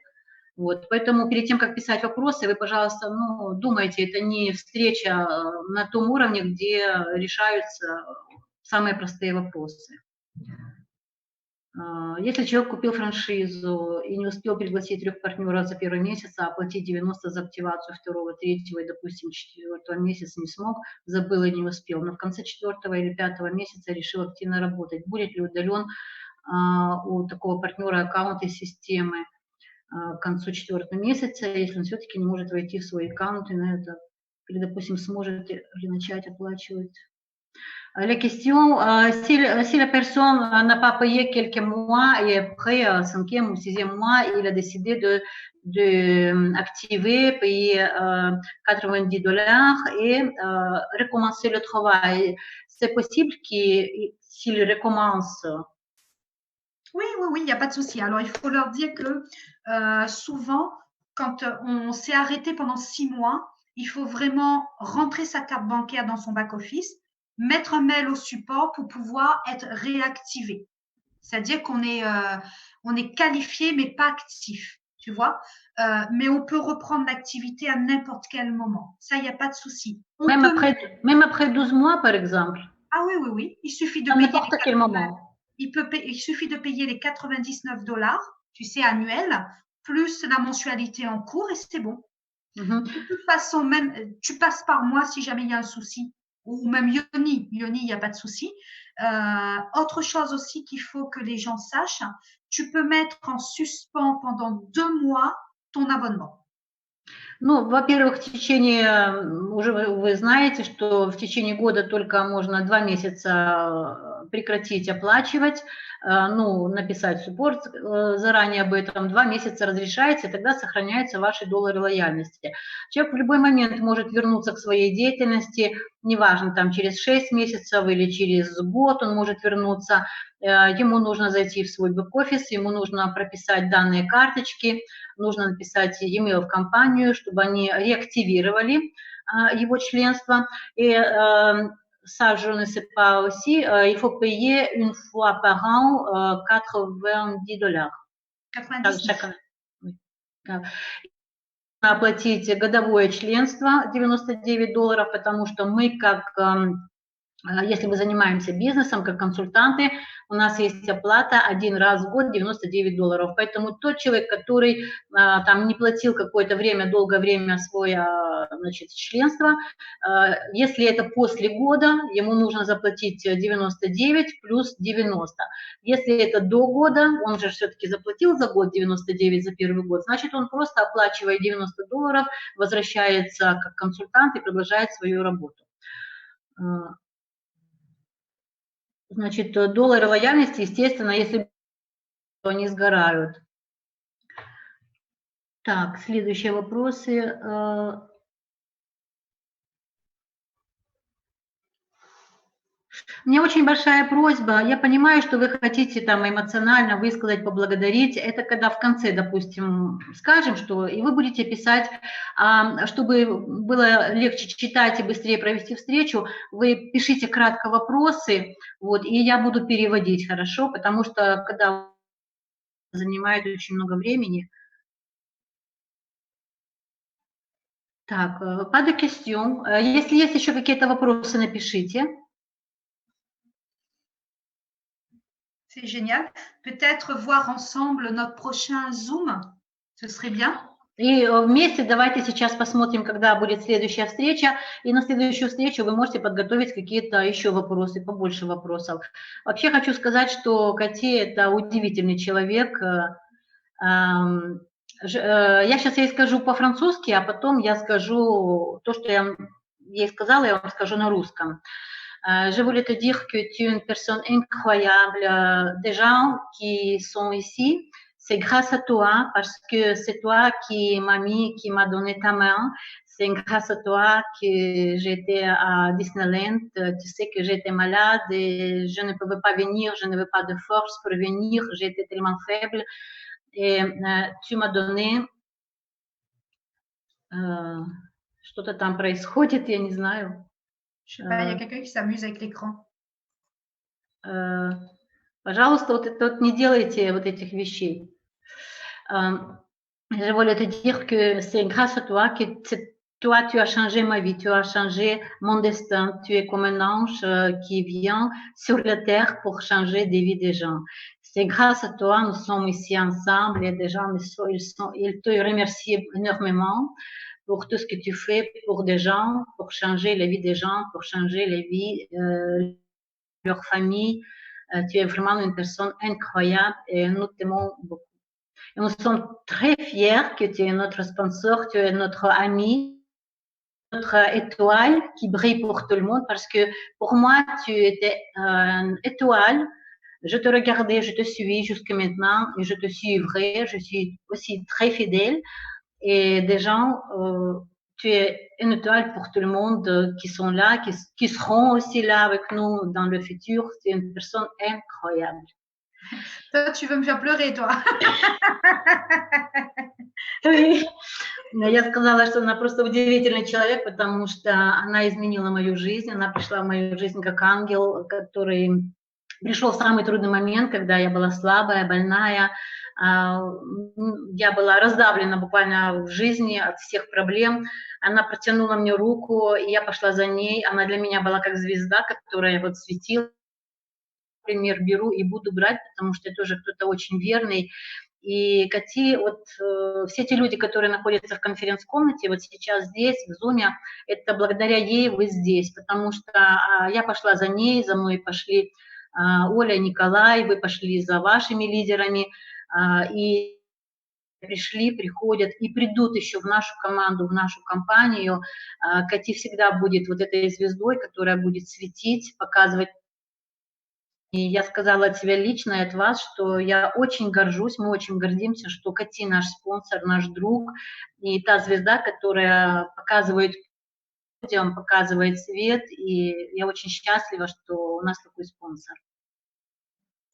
S2: Вот, поэтому перед тем, как писать вопросы, вы, пожалуйста, ну, думайте, это не встреча на том уровне, где решаются самые простые вопросы. Если человек купил франшизу и не успел пригласить 3 партнеров за первый месяц, а оплатить 90 за активацию второго, третьего и, допустим, 4-го месяца не смог, забыл и не успел, но в конце 4-го или 5-го месяца решил активно работать, будет ли удален у такого партнера аккаунт из системы к концу 4-го месяца, если он все-таки не может войти в свой аккаунт и на это, или, допустим, сможет ли начать оплачивать. La question, si la personne n'a pas payé quelques mois et après, 5e ou 6e mois, il a décidé de activer, payer $90 et recommencer le travail, c'est possible s'il recommence?
S1: Oui, il n'y a pas de souci. Alors, il faut leur dire que souvent, quand on s'est arrêté pendant 6 mois, il faut vraiment rentrer sa carte bancaire dans son back-office, mettre un mail au support pour pouvoir être réactivé. C'est-à-dire qu'on est qualifié, mais pas actif, tu vois. Mais on peut reprendre l'activité à n'importe quel moment. Ça, il n'y a pas de souci.
S2: Même après 12 mois, par exemple?
S1: Ah oui. Il suffit de
S2: à
S1: payer
S2: n'importe quel moment.
S1: Il suffit de payer les $99, tu sais, annuels, plus la mensualité en cours et c'est bon. De toute façon, même, tu passes par moi si jamais il y a un souci. Ou même Yoni, il n'y a pas de souci. Autre chose aussi qu'il faut que les gens sachent, tu peux mettre en suspens pendant 2 mois ton abonnement.
S2: Ну, во-первых, уже вы знаете, что в течение года только можно 2 месяца прекратить оплачивать, ну, написать в суппорт заранее об этом, 2 месяца разрешается, и тогда сохраняются ваши доллары лояльности. Человек в любой момент может вернуться к своей деятельности, неважно, там, через 6 месяцев или через год он может вернуться, ему нужно зайти в свой бэк-офис, ему нужно прописать данные карточки, нужно написать e-mail в компанию, чтобы они реактивировали его членство. Et ça, je ne sais pas aussi, il faut payer une fois par an $90.
S1: 99.
S2: Оплатить годовое членство $99, потому что мы если мы занимаемся бизнесом, как консультанты, у нас есть оплата 1 раз в год $99. Поэтому тот человек, который там не платил какое-то время, долгое время свое, значит, членство, если это после года, ему нужно заплатить 99 плюс 90. Если это до года, он же все-таки заплатил за год 99 за первый год, значит, он просто оплачивает $90, возвращается как консультант и продолжает свою работу. Значит, доллары лояльности, естественно, если они сгорают. Так, следующие вопросы. У меня очень большая просьба. Я понимаю, что вы хотите там эмоционально высказать, поблагодарить. Это когда в конце, допустим, скажем, что и вы будете писать, чтобы было легче читать и быстрее провести встречу, вы пишите кратко вопросы, вот, и я буду переводить, хорошо? Потому что когда занимает очень много времени. Так, pas de questions. Если есть еще какие-то вопросы, напишите.
S1: C'est génial. Peut-être voir ensemble notre prochain Zoom. Ce serait bien.
S2: И вместе давайте сейчас посмотрим, когда будет следующая встреча. И на следующую встречу вы можете подготовить какие-то еще вопросы, побольше вопросов. Вообще хочу сказать, что Кати – это удивительный человек. Я сейчас ей скажу по-французски, а потом я скажу то, что я ей сказала, я вам скажу на rусском. Je voulais te dire que tu es une personne incroyable. Des gens qui sont ici, c'est grâce à toi, parce que c'est toi qui m'a donné ta main. C'est grâce à toi que j'étais à Disneyland. Tu sais que j'étais malade et je ne pouvais pas venir, je n'avais pas de force pour venir, j'étais tellement faible. Et tu m'as donné... Что-то там происходит, я не знаю.
S1: Je sais pas, il y a quelqu'un qui s'amuse avec l'écran.
S2: Пожалуйста, вот не делайте вот этих вещей. Je voulais te dire que c'est grâce à toi que toi, tu as changé ma vie, tu as changé mon destin. Tu es comme un ange qui vient sur la terre pour changer des vies des gens. C'est grâce à toi, nous sommes ici ensemble et des gens, ils te remercient énormément pour tout ce que tu fais pour des gens, pour changer la vie des gens, pour changer la vie de leur famille. Tu es vraiment une personne incroyable et nous t'aimons beaucoup. Et nous sommes très fiers que tu es notre sponsor, tu es notre ami, notre étoile qui brille pour tout le monde parce que pour moi, tu étais une étoile. Je te regardais, je te suivis jusqu'à maintenant et je te suivrai. Je suis aussi très fidèle. Et des gens, tu es une étoile pour tout le monde qui sont là, qui seront aussi là avec nous dans le futur. Tu es une personne incroyable.
S1: Toi, tu veux me faire pleurer, toi.
S2: Oui. Я сказала, что она просто удивительный человек, потому что она изменила мою жизнь. Она пришла в мою жизнь как ангел, который пришел в самый трудный момент, когда я была слабая, больная. Я была раздавлена буквально в жизни от всех проблем. Она протянула мне руку, и я пошла за ней. Она для меня была как звезда, которая вот светила. Пример беру и буду брать, потому что я тоже кто-то очень верный. И Кати, вот все те люди, которые находятся в конференц-комнате, вот сейчас здесь, в Zoom, это благодаря ей вы здесь, потому что я пошла за ней, за мной пошли Оля, Николай, вы пошли за вашими лидерами, и пришли, приходят и придут еще в нашу команду, в нашу компанию. Кати всегда будет вот этой звездой, которая будет светить, показывать. И я сказала от себя лично и от вас, что я очень горжусь, мы очень гордимся, что Кати наш спонсор, наш друг, и та звезда, которая показывает людям, показывает свет, и я очень счастлива, что у нас такой спонсор.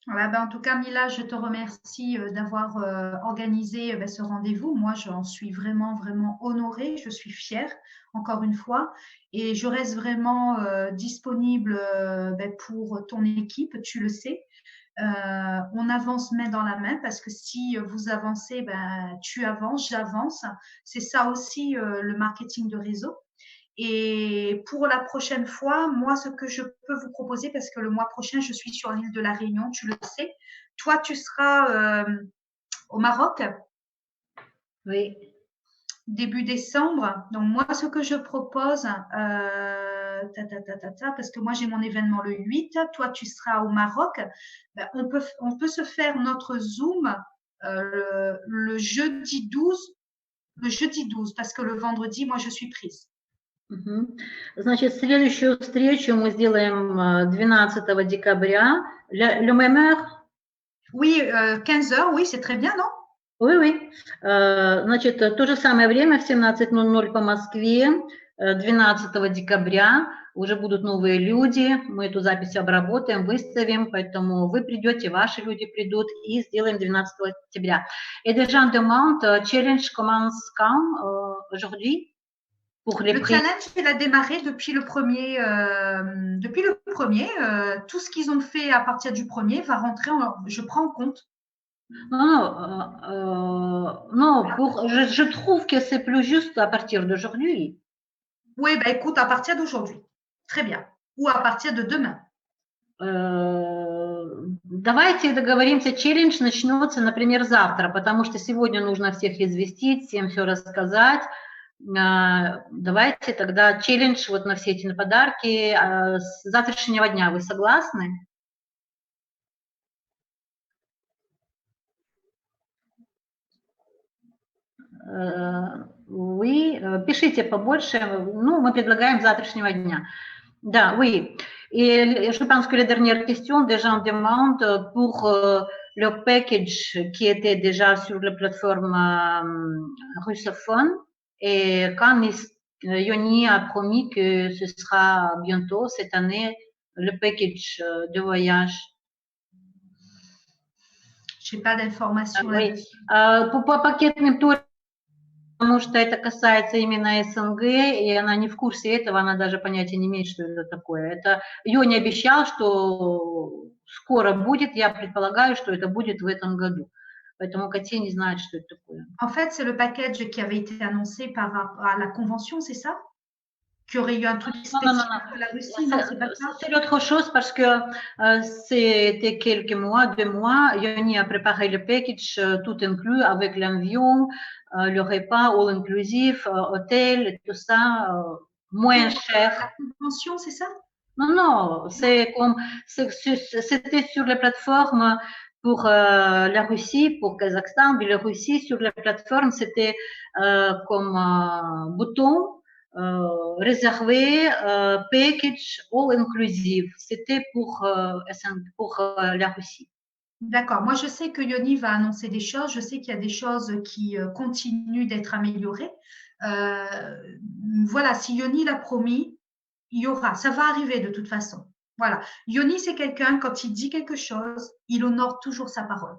S1: Voilà, ben, en tout cas, Mila, je te remercie d'avoir organisé ce rendez-vous. Moi, j'en suis vraiment, vraiment honorée. Je suis fière, encore une fois. Et je reste vraiment disponible pour ton équipe, tu le sais. On avance main dans la main parce que si vous avancez, ben, tu avances, j'avance. C'est ça aussi le marketing de réseau. Et pour la prochaine fois, moi, ce que je peux vous proposer, parce que le mois prochain, je suis sur l'île de la Réunion, tu le sais. Toi, tu seras au Maroc.
S2: Oui.
S1: Début décembre. Donc, moi, ce que je propose, parce que moi, j'ai mon événement le 8, toi, tu seras au Maroc. Ben, on peut se faire notre Zoom le jeudi 12, parce que le vendredi, moi, je suis prise.
S2: Значит, следующую встречу мы сделаем 12 декабря. Le même heure?
S1: Oui, 15h, oui, c'est très bien, non?
S2: Oui, oui. Значит, то же самое время в 17:00 по Москве, 12 декабря. Уже будут новые люди, мы эту запись обработаем, выставим, поэтому вы придете, ваши люди придут и сделаем 12 октября. Et des gens demandent, challenge commence quand aujourd'hui?
S1: Le challenge, il a démarré depuis le premier. Tout ce qu'ils ont fait à partir du premier va rentrer, je prends en compte.
S2: Non, je trouve que c'est plus juste à partir d'aujourd'hui.
S1: Oui, bah écoute, à partir d'aujourd'hui. Très bien. Ou à partir de demain.
S2: Давайте договоримся, челлендж начнется, например, завтра, потому что сегодня нужно всех известить, всем все рассказать. Давайте тогда челлендж вот на все эти подарки с завтрашнего дня. Вы согласны? Oui, пишите побольше. Ну, мы предлагаем завтрашнего дня. Да, oui. Et je pense que la dernière question, des gens demandent pour le package qui était déjà sur la plateforme russophone. Et quand Yoni a promis que ce sera bientôt cette année le package de voyage.
S1: Je n'ai pas d'informations là-dessus.
S2: По пакетным турам, потому что это касается именно СНГ, и она не в курсе этого, она даже понятия не имеет, что это такое. Это Йоня обещал, что скоро будет, я предполагаю, что это будет в этом году. Поэтому Катя не знает, что это такое.
S1: En fait, c'est le package qui avait été annoncé par rapport à la convention, c'est ça? Qu'il y aurait eu un truc spécifique pour la Russie, non, c'est pas ça?
S2: C'est autre chose parce que c'était quelques mois, 2 mois, Yoni a préparé le package tout inclus avec l'avion, le repas all inclusif, hôtel, tout ça, moins cher.
S1: La convention, c'est ça?
S2: Non, non, c'était sur les plateformes pour la Russie, pour Kazakhstan, Biélorussie. Sur la plateforme, c'était comme bouton réservé, package all inclusive. C'était pour la Russie.
S1: D'accord. Moi, je sais que Yoni va annoncer des choses. Je sais qu'il y a des choses qui continuent d'être améliorées. Voilà, si Yoni l'a promis, il y aura. Ça va arriver de toute façon. Voilà. Yoni, c'est quelqu'un, quand il dit quelque chose, il honore toujours sa parole.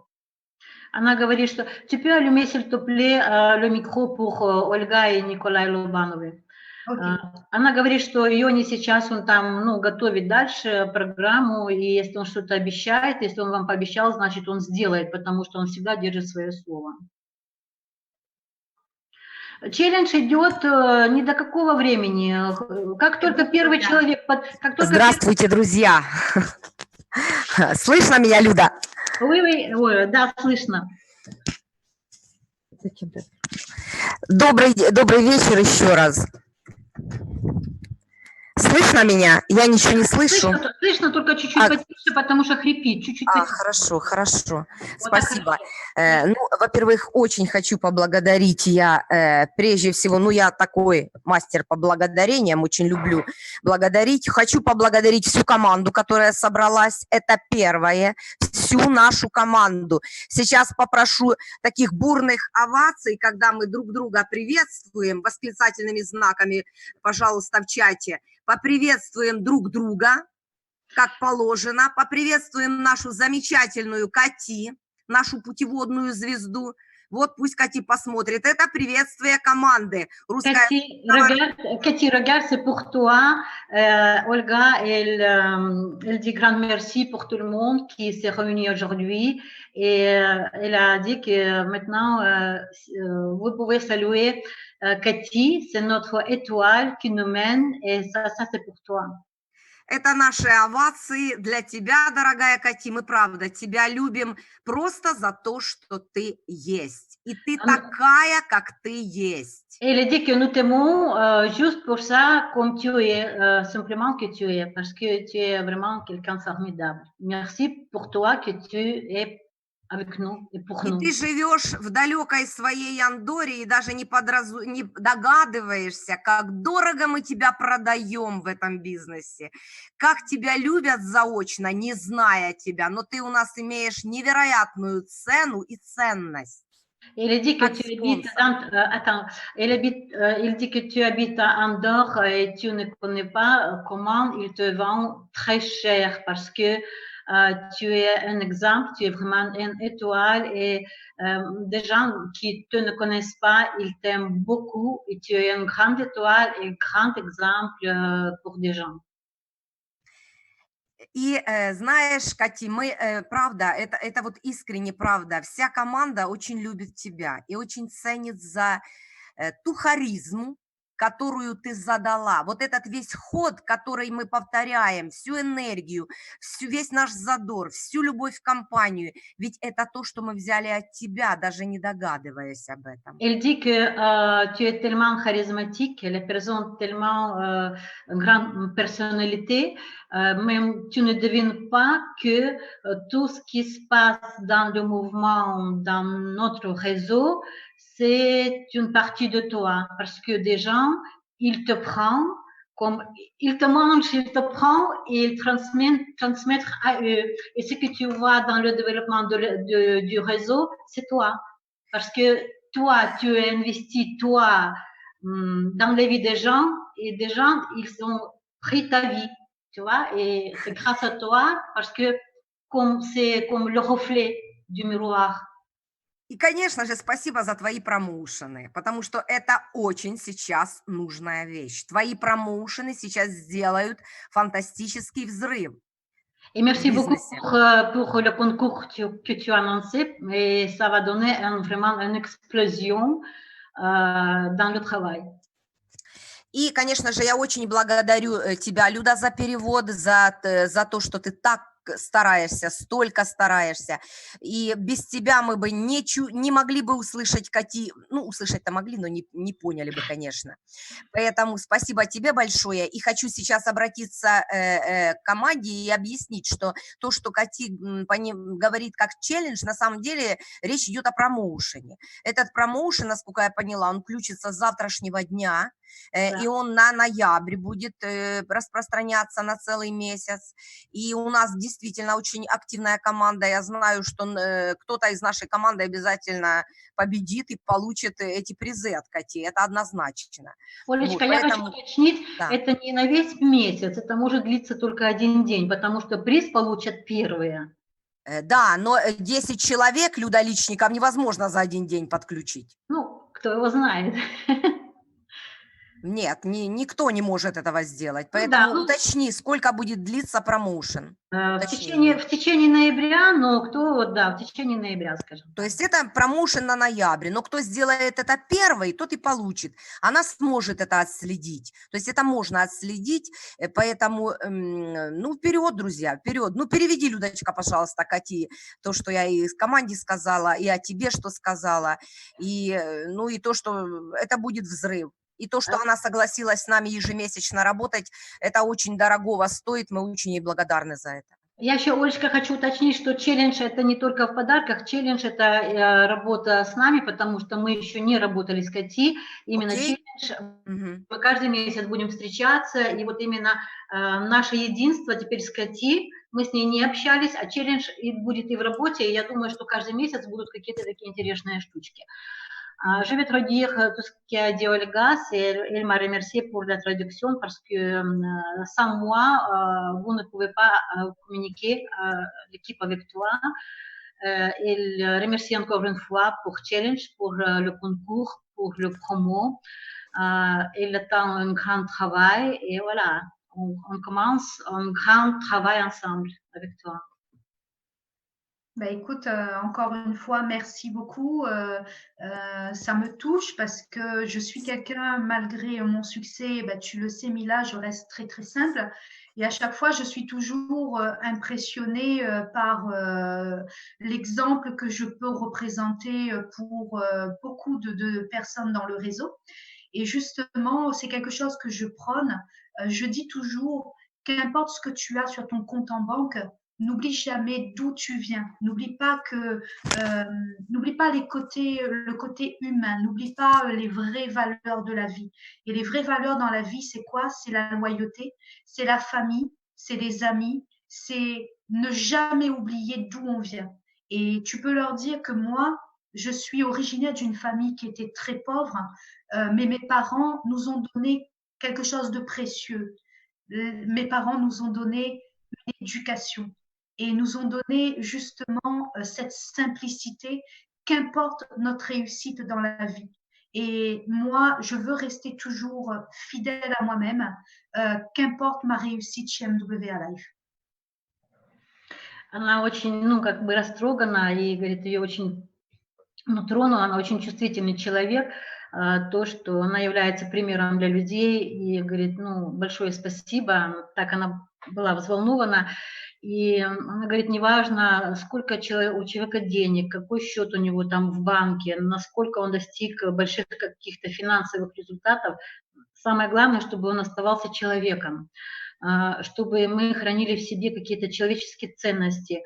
S2: Она говорит, что tu peux allumer, s'il te plaît, le micro pour Ольга и Николай Лобановы.
S1: Okay.
S2: Она говорит, что Йони сейчас, он там, готовит дальше программу, и если он что-то обещает, если он вам пообещал, значит, он сделает, потому что он всегда держит свое слово. Челлендж идет ни до какого времени. Как только первый человек...
S3: Здравствуйте, друзья! Слышно меня, Люда?
S2: Ой, да, слышно.
S3: Добрый вечер еще раз. Слышно меня? Я ничего не слышу.
S2: Слышно, только чуть-чуть потише, потому что хрипит. Чуть-чуть
S3: потише. Хорошо. Вот спасибо. Во-первых, очень хочу поблагодарить. Я прежде всего, я такой мастер по благодарениям, очень люблю благодарить. Хочу поблагодарить всю команду, которая собралась. Это первое. Всю нашу команду. Сейчас попрошу таких бурных оваций, когда мы друг друга приветствуем восклицательными знаками, пожалуйста, в чате. Поприветствуем друг друга, как положено. Поприветствуем нашу замечательную Кати, нашу путеводную звезду. Вот пусть Кати посмотрит. Это приветствие команды.
S2: Кати, regarde, c'est pour toi. Olga, elle dit grand merci pour tout le monde qui s'est réuni aujourd'hui. Et elle a dit que maintenant, vous pouvez saluer Кати, c'est notre étoile qui nous mène, et ça c'est pour toi.
S3: Это наши овации для тебя, дорогая Кати. Мы, правда, тебя любим просто за то, что ты есть. И ты такая, как ты есть.
S2: Elle dit que nous t'aimons juste pour ça, comme tu es, simplement que tu es, parce que tu es vraiment quelqu'un de formidable. Merci pour toi que tu es avec nous et pour nous.
S3: И ты живешь в далекой своей Андоре и даже не догадываешься, как дорого мы тебя продаем в этом бизнесе, как тебя любят заочно, не зная тебя, но ты у нас имеешь невероятную цену и ценность.
S2: Il dit que tu habites, il dit que tu habites à Andorre et tu ne connais pas comment il te vend très cher parce que tu es un exemple, tu es vraiment une étoile et des gens qui te ne connaissent pas, ils t'aiment beaucoup et tu es une grande étoile et un grand exemple pour des gens.
S3: И знаешь, Кати, мы, правда, это вот искренне правда, вся команда очень любит тебя и очень ценит за ту харизму, которую ты задала. Вот этот весь ход, который мы повторяем, всю энергию, весь наш задор, всю любовь в компанию, ведь это то, что мы взяли от тебя, даже не догадываясь об этом.
S2: Elle dit que tu es tellement charismatique, elle représente tellement une grande personnalité, même tu ne devines pas que tout ce qui se passe dans le mouvement, dans notre réseau, c'est une partie de toi, parce que des gens, ils te prennent, comme ils te mangent, ils te prennent et ils transmettent à eux. Et ce que tu vois dans le développement du réseau, c'est toi. Parce que toi, tu as investi, toi, dans la vie des gens, et des gens, ils ont pris ta vie, tu vois, et c'est grâce à toi, parce que c'est comme le reflet du miroir.
S3: И, конечно же, спасибо за твои промоушены, потому что это очень сейчас нужная вещь. Твои промоушены сейчас сделают фантастический взрыв.
S2: Et
S3: в
S2: merci beaucoup
S3: бизнесе.
S2: pour le concours que tu as annoncé. Et ça va donner vraiment une explosion dans le travail.
S3: И, конечно же, я очень благодарю тебя, Люда, за перевод, за то, что ты так стараешься, столько стараешься. И без тебя мы бы не могли бы услышать Кати. Ну, услышать-то могли, но не поняли бы, конечно. Поэтому спасибо тебе большое. И хочу сейчас обратиться к команде и объяснить, что то, что Кати говорит как челлендж, на самом деле речь идет о промоушене. Этот промоушен, насколько я поняла, он включится с завтрашнего дня. И он на ноябрь будет распространяться на целый месяц. И у нас действительно очень активная команда. Я знаю, что кто-то из нашей команды обязательно победит и получит эти призы от Кати. Это однозначно.
S2: Олечка,
S3: Вот,
S2: я
S3: поэтому,
S2: хочу уточнить,
S3: да.
S2: это не на весь месяц, это может длиться только 1 день, потому что приз получат первые.
S3: Да, но 10 человек, Люда-личников, невозможно за 1 день подключить.
S2: Ну, кто его знает.
S3: Нет, никто не может этого сделать.
S2: Ну,
S3: Поэтому
S2: да,
S3: уточни, сколько будет длиться промоушен.
S2: в течение ноября, но в течение ноября, скажем.
S3: То есть это промоушен на ноябре, но кто сделает это первый, тот и получит. Она сможет это отследить. То есть это можно отследить, поэтому, ну, вперед, друзья, вперед. Ну, переведи, Людочка, пожалуйста, Кати, то, что я и команде сказала, и о тебе что сказала, и, ну, и то, что это будет взрыв. И то, что она согласилась с нами ежемесячно работать, это очень дорогого стоит, мы очень ей благодарны за это.
S2: Я еще, Олечка, хочу уточнить, что челлендж это не только в подарках, челлендж это работа с нами, потому что мы еще не работали с Кати, именно челлендж, мы каждый месяц будем встречаться, и вот именно наше единство теперь с Кати, мы с ней не общались, а челлендж будет и в работе, и я думаю, что каждый месяц будут какие-то такие интересные штучки. Je vais traduire tout ce qu'a dit Olga, elle m'a remercié pour la traduction parce que sans moi, vous ne pouvez pas communiquer l'équipe avec toi. Elle remercie encore une fois pour Challenge, pour le concours, pour le promo. Elle attend un grand travail et voilà, on commence un grand travail ensemble avec toi.
S1: Bah écoute, encore une fois, merci beaucoup. Ça me touche parce que je suis quelqu'un, malgré mon succès, bah, tu le sais, Mila, je reste très, très simple. Et à chaque fois, je suis toujours impressionnée par l'exemple que je peux représenter pour beaucoup de personnes dans le réseau. Et justement, c'est quelque chose que je prône. Je dis toujours, qu'importe ce que tu as sur ton compte en banque, n'oublie jamais d'où tu viens. N'oublie pas le côté humain. N'oublie pas les vraies valeurs de la vie. Et les vraies valeurs dans la vie, c'est quoi? C'est la loyauté, c'est la famille, c'est les amis, c'est ne jamais oublier d'où on vient. Et tu peux leur dire que moi, je suis originaire d'une famille qui était très pauvre, mais mes parents nous ont donné quelque chose de précieux. Mes parents nous ont donné une éducation et nous ont donné justement cette simplicité, qu'importe notre réussite dans la vie. Et moi, je veux rester toujours fidèle à moi-même, qu'importe ma réussite chez MWA Life.
S2: Она очень, ну, как бы растрогана, и, говорит, ее очень тронула, она очень чувствительный человек, то, что она является примером для людей, и, говорит, ну, большое спасибо, так она была взволнована, и она говорит, неважно, сколько у человека денег, какой счет у него там в банке, насколько он достиг больших каких-то финансовых результатов, самое главное, чтобы он оставался человеком, чтобы мы хранили в себе какие-то человеческие ценности,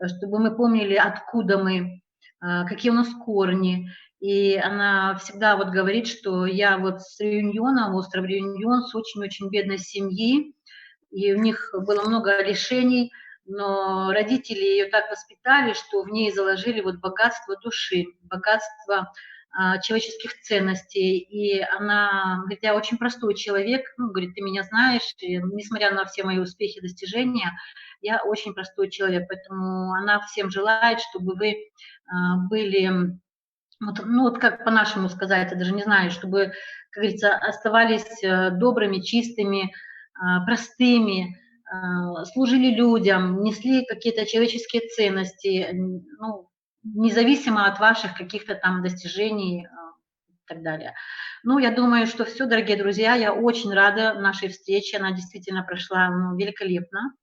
S2: чтобы мы помнили, откуда мы, какие у нас корни. И она всегда вот говорит, что я вот с Реюньона, остров Реюньон, с очень-очень бедной семьи, и у них было много лишений, но родители ее так воспитали, что в ней заложили вот богатство души, богатство человеческих ценностей. И она говорит, я очень простой человек, ну, говорит, ты меня знаешь, и, несмотря на все мои успехи и достижения, я очень простой человек, поэтому она всем желает, чтобы вы были, вот, ну вот как по-нашему сказать, я даже не знаю, чтобы, как говорится, оставались добрыми, чистыми, простыми, служили людям, несли какие-то человеческие ценности, ну, независимо от ваших каких-то там достижений и так далее. Ну, я думаю, что все, дорогие друзья, я очень рада нашей встрече, она действительно прошла великолепно.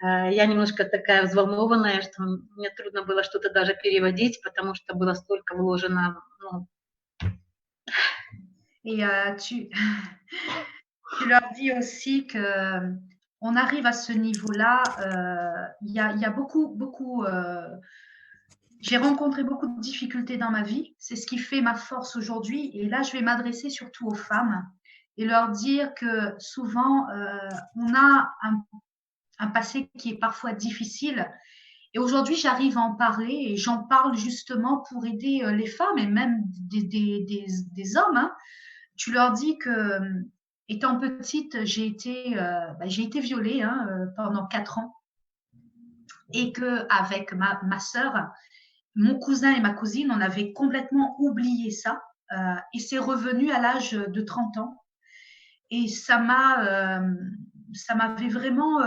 S2: Я немножко такая взволнованная, что мне трудно было что-то даже переводить, потому что было столько вложено. Ну.
S1: Et tu leur dis aussi que on arrive à ce niveau-là. Il y a beaucoup. J'ai rencontré beaucoup de difficultés dans ma vie. C'est ce qui fait ma force aujourd'hui. Et là, je vais m'adresser surtout aux femmes et leur dire que souvent, on a un passé qui est parfois difficile. Et aujourd'hui, j'arrive à en parler et j'en parle justement pour aider les femmes et même des hommes. Hein. Tu leur dis que, étant petite, j'ai été violée pendant 4 ans et qu'avec ma sœur, mon cousin et ma cousine, on avait complètement oublié ça et c'est revenu à l'âge de 30 ans. Et ça m'avait vraiment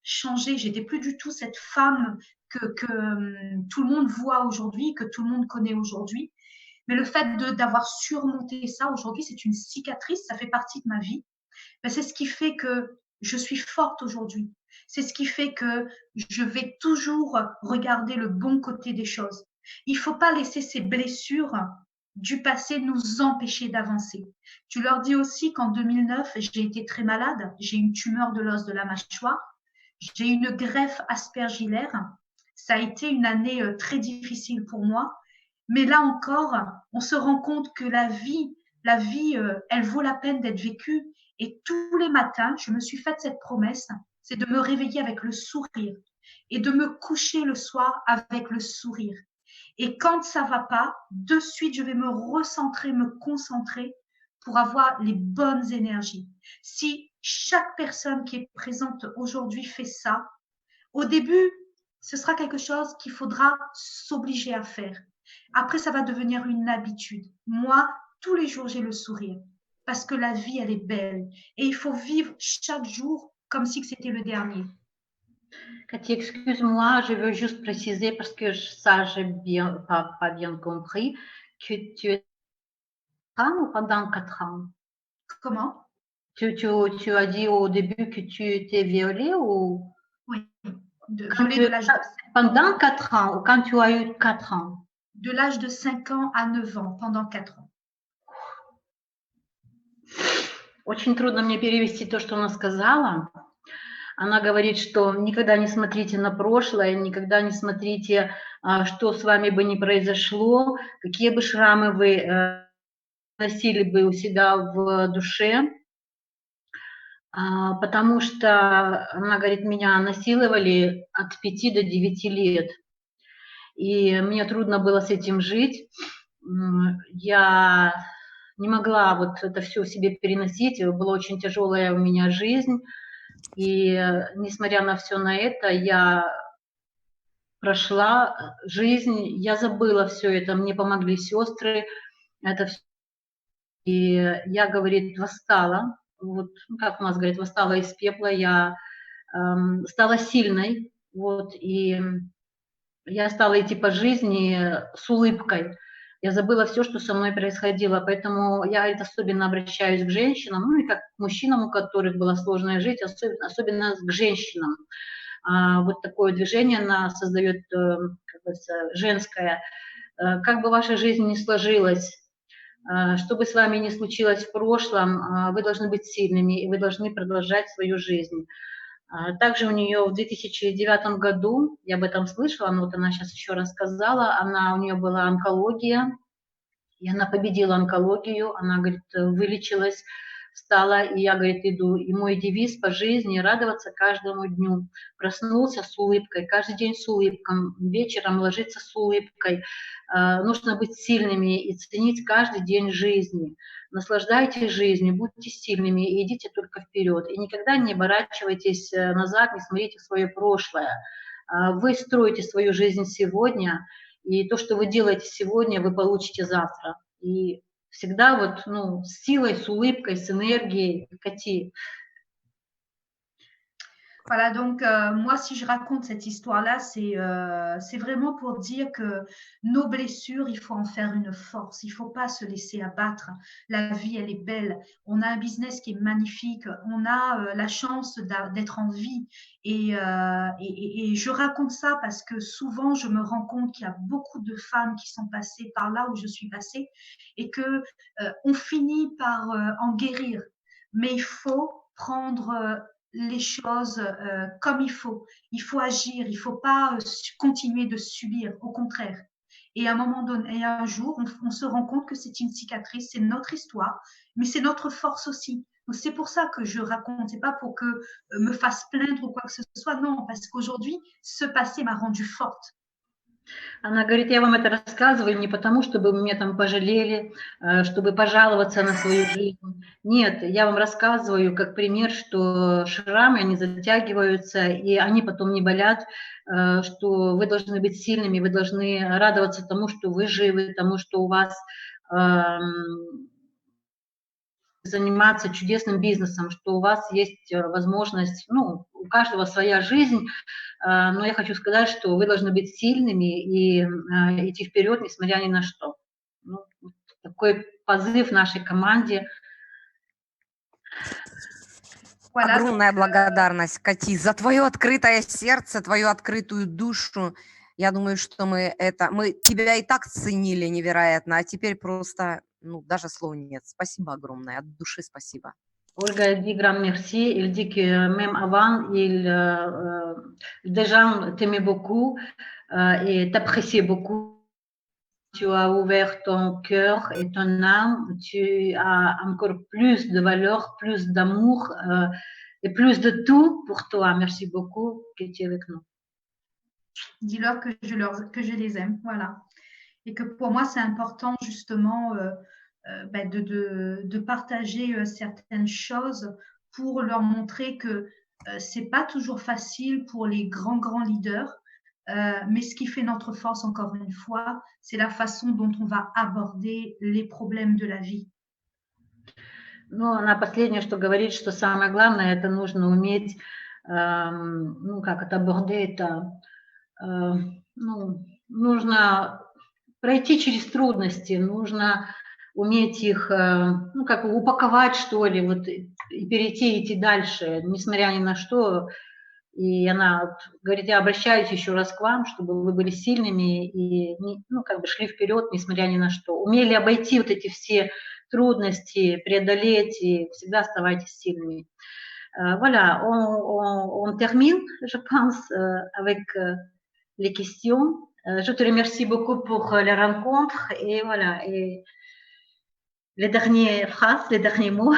S1: changé. J'étais plus du tout cette femme que tout le monde voit aujourd'hui, que tout le monde connaît aujourd'hui. Mais le fait d'avoir surmonté ça aujourd'hui, c'est une cicatrice, ça fait partie de ma vie. Ben, c'est ce qui fait que je suis forte aujourd'hui. C'est ce qui fait que je vais toujours regarder le bon côté des choses. Il ne faut pas laisser ces blessures du passé nous empêcher d'avancer. Tu leur dis aussi qu'en 2009, j'ai été très malade. J'ai une tumeur de l'os de la mâchoire. J'ai une greffe aspergillaire. Ça a été une année très difficile pour moi. Mais là encore, on se rend compte que la vie, elle vaut la peine d'être vécue. Et tous les matins, je me suis faite cette promesse, c'est de me réveiller avec le sourire et de me coucher le soir avec le sourire. Et quand ça va pas, de suite, je vais me recentrer, me concentrer pour avoir les bonnes énergies. Si chaque personne qui est présente aujourd'hui fait ça, au début, ce sera quelque chose qu'il faudra s'obliger à faire. Après, ça va devenir une habitude. Moi, tous les jours, j'ai le sourire parce que la vie, elle est belle. Et il faut vivre chaque jour comme si c'était le dernier.
S2: Cathy, excuse-moi, je veux juste préciser parce que ça, j'ai pas bien compris, que tu es ou pendant 4 ans?
S1: Comment?
S2: Tu as dit au début que tu étais violée ou?
S1: Oui, violée de l'âge de 5 ans.
S2: Pendant 4 ans ou quand tu as eu 4 ans?
S1: De l'âge de 5 ans à 9 ans, pendant 4 ans.
S2: Очень трудно мне перевести то, что она сказала. Она говорит, что никогда не смотрите на прошлое, никогда не смотрите, что с вами бы ни произошло, какие бы шрамы вы носили бы у себя в душе, потому что, она говорит, меня насиловали от 5 до 9 лет, и мне трудно было с этим жить. Я не могла вот это все в себе переносить, была очень тяжелая у меня жизнь, и несмотря на все на это, я прошла жизнь, я забыла все это, мне помогли сестры, это все. И я, говорит, восстала, вот, как у нас говорят, восстала из пепла, я стала сильной, вот, и я стала идти по жизни с улыбкой. Я забыла все, что со мной происходило, поэтому я особенно обращаюсь к женщинам, ну и как к мужчинам, у которых была сложная жизнь, особенно к женщинам. Вот такое движение она создает, как говорится, женское. Как бы ваша жизнь ни сложилась, что бы с вами ни случилось в прошлом, вы должны быть сильными, и вы должны продолжать свою жизнь. Также у нее в 2009 году, я об этом слышала, но вот она сейчас еще рассказала, у нее была онкология, и она победила онкологию, она, говорит, вылечилась, встала, и я, говорит, иду. И мой девиз по жизни – радоваться каждому дню. Проснулся с улыбкой, каждый день с улыбкой, вечером ложиться с улыбкой. Нужно быть сильными и ценить каждый день жизни. Наслаждайтесь жизнью, будьте сильными и идите только вперед. И никогда не оборачивайтесь назад, не смотрите в свое прошлое. Вы строите свою жизнь сегодня, и то, что вы делаете сегодня, вы получите завтра. И всегда вот, ну, с силой, с улыбкой, с энергией, Кати.
S1: Voilà, donc moi, si je raconte cette histoire-là, c'est vraiment pour dire que nos blessures, il faut en faire une force. Il ne faut pas se laisser abattre. La vie, elle est belle. On a un business qui est magnifique. On a la chance d'être en vie. Et je raconte ça parce que souvent, je me rends compte qu'il y a beaucoup de femmes qui sont passées par là où je suis passée et que on finit par en guérir. Mais il faut prendre les choses comme il faut. Il faut agir, il ne faut pas continuer de subir, au contraire. Et à un moment donné, un jour, on se rend compte que c'est une cicatrice, c'est notre histoire, mais c'est notre force aussi. C'est pour ça que je raconte, c'est pas pour que me fasse plaindre ou quoi que ce soit, non, parce qu'aujourd'hui, ce passé m'a rendue forte.
S2: Она говорит, я вам это рассказываю не потому, чтобы вы меня там пожалели, чтобы пожаловаться на свою жизнь. Нет, я вам рассказываю как пример, что шрамы, они затягиваются, и они потом не болят, что вы должны быть сильными, вы должны радоваться тому, что вы живы, тому, что у вас заниматься чудесным бизнесом, что у вас есть возможность, ну, у каждого своя жизнь, но я хочу сказать, что вы должны быть сильными и идти вперед, несмотря ни на что. Ну, такой позыв нашей команде.
S3: Огромная благодарность, Кати, за твое открытое сердце, твою открытую душу. Я думаю, что мы тебя и так ценили невероятно, а теперь просто, ну, даже слов нет. Спасибо огромное, от души спасибо.
S2: Olga, elle dit grand merci. Elle dit que même avant, des gens t'aimaient beaucoup et t'appréciaient beaucoup. Tu as ouvert ton cœur et ton âme. Tu as encore plus de valeur, plus d'amour et plus de tout pour toi. Merci beaucoup que tu es avec nous.
S1: Dis-leur que je les aime, voilà. Et que pour moi, c'est important justement de partager certaines choses pour leur montrer que c'est pas toujours facile pour les grands leaders, mais ce qui fait notre force, encore une fois, c'est la façon dont on va aborder les problèmes de la vie.
S2: Ну, она последнее, что говорит, что самое главное, это нужно уметь, ну, как это, aborder это, ну, нужно пройти через трудности, нужно уметь их, ну, как упаковать, что ли, вот, и перейти, идти дальше, несмотря ни на что. И она говорит, я обращаюсь еще раз к вам, чтобы вы были сильными и, ну, как бы шли вперед, несмотря ни на что. Умели обойти вот эти все трудности, преодолеть и всегда оставайтесь сильными. Voilà, on termine, je pense, avec les questions. Je te remercie beaucoup pour la rencontre et voilà, et les dernières phrases, les derniers mots.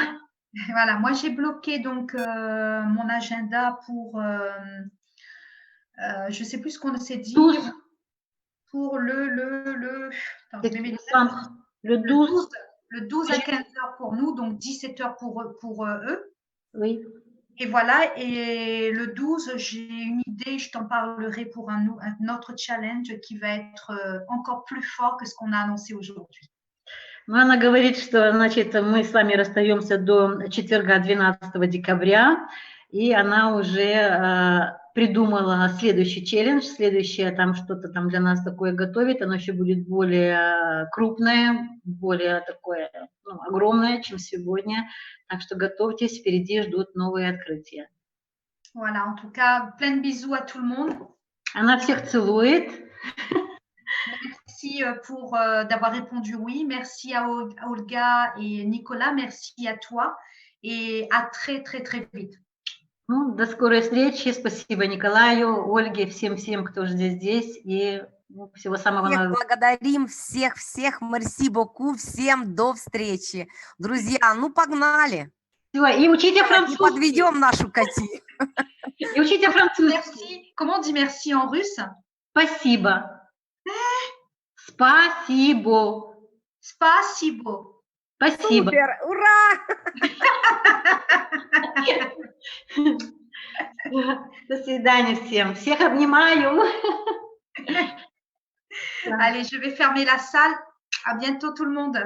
S1: Voilà, moi j'ai bloqué donc mon agenda pour, je ne sais plus ce qu'on s'est dit, pour le
S2: attends, le 12.
S1: Le 12 à 15h pour nous, donc 17h pour eux.
S2: Oui.
S1: Et voilà, et le 12, j'ai une idée, je t'en parlerai pour un autre challenge qui va être encore plus fort que ce qu'on a annoncé aujourd'hui.
S2: Ну, она говорит, что, значит, мы с вами расстаемся до четверга, 12 декабря, и она уже придумала следующий челлендж, следующее там что-то там для нас такое готовит, оно еще будет более крупное, более такое, ну, огромное, чем сегодня, так что готовьтесь, впереди ждут новые открытия.
S1: Voilà, en tout cas, plein de bisous à tout le monde.
S2: Она всех целует.
S1: Merci pour d'avoir répondu oui. Merci à Olga et Nicolas. Merci à toi et à très, très, très vite.
S2: Ну, до скорой встречи. Спасибо Николаю, Ольге, всем, кто здесь. И всего самого
S3: нового. Благодарим всех. Merci beaucoup. Всем до встречи. Друзья, ну погнали.
S2: Все, и учите французский.
S3: Не подведем нашу Кати.
S2: И учите французский.
S1: Merci. Comment on dit merci en russe?
S2: Спасибо. Спасибо.
S1: Спасибо.
S2: Спасибо.
S3: Супер, ура!
S2: До свидания всем. Всех обнимаю.
S1: Allez, je vais fermer la salle. À bientôt tout le monde.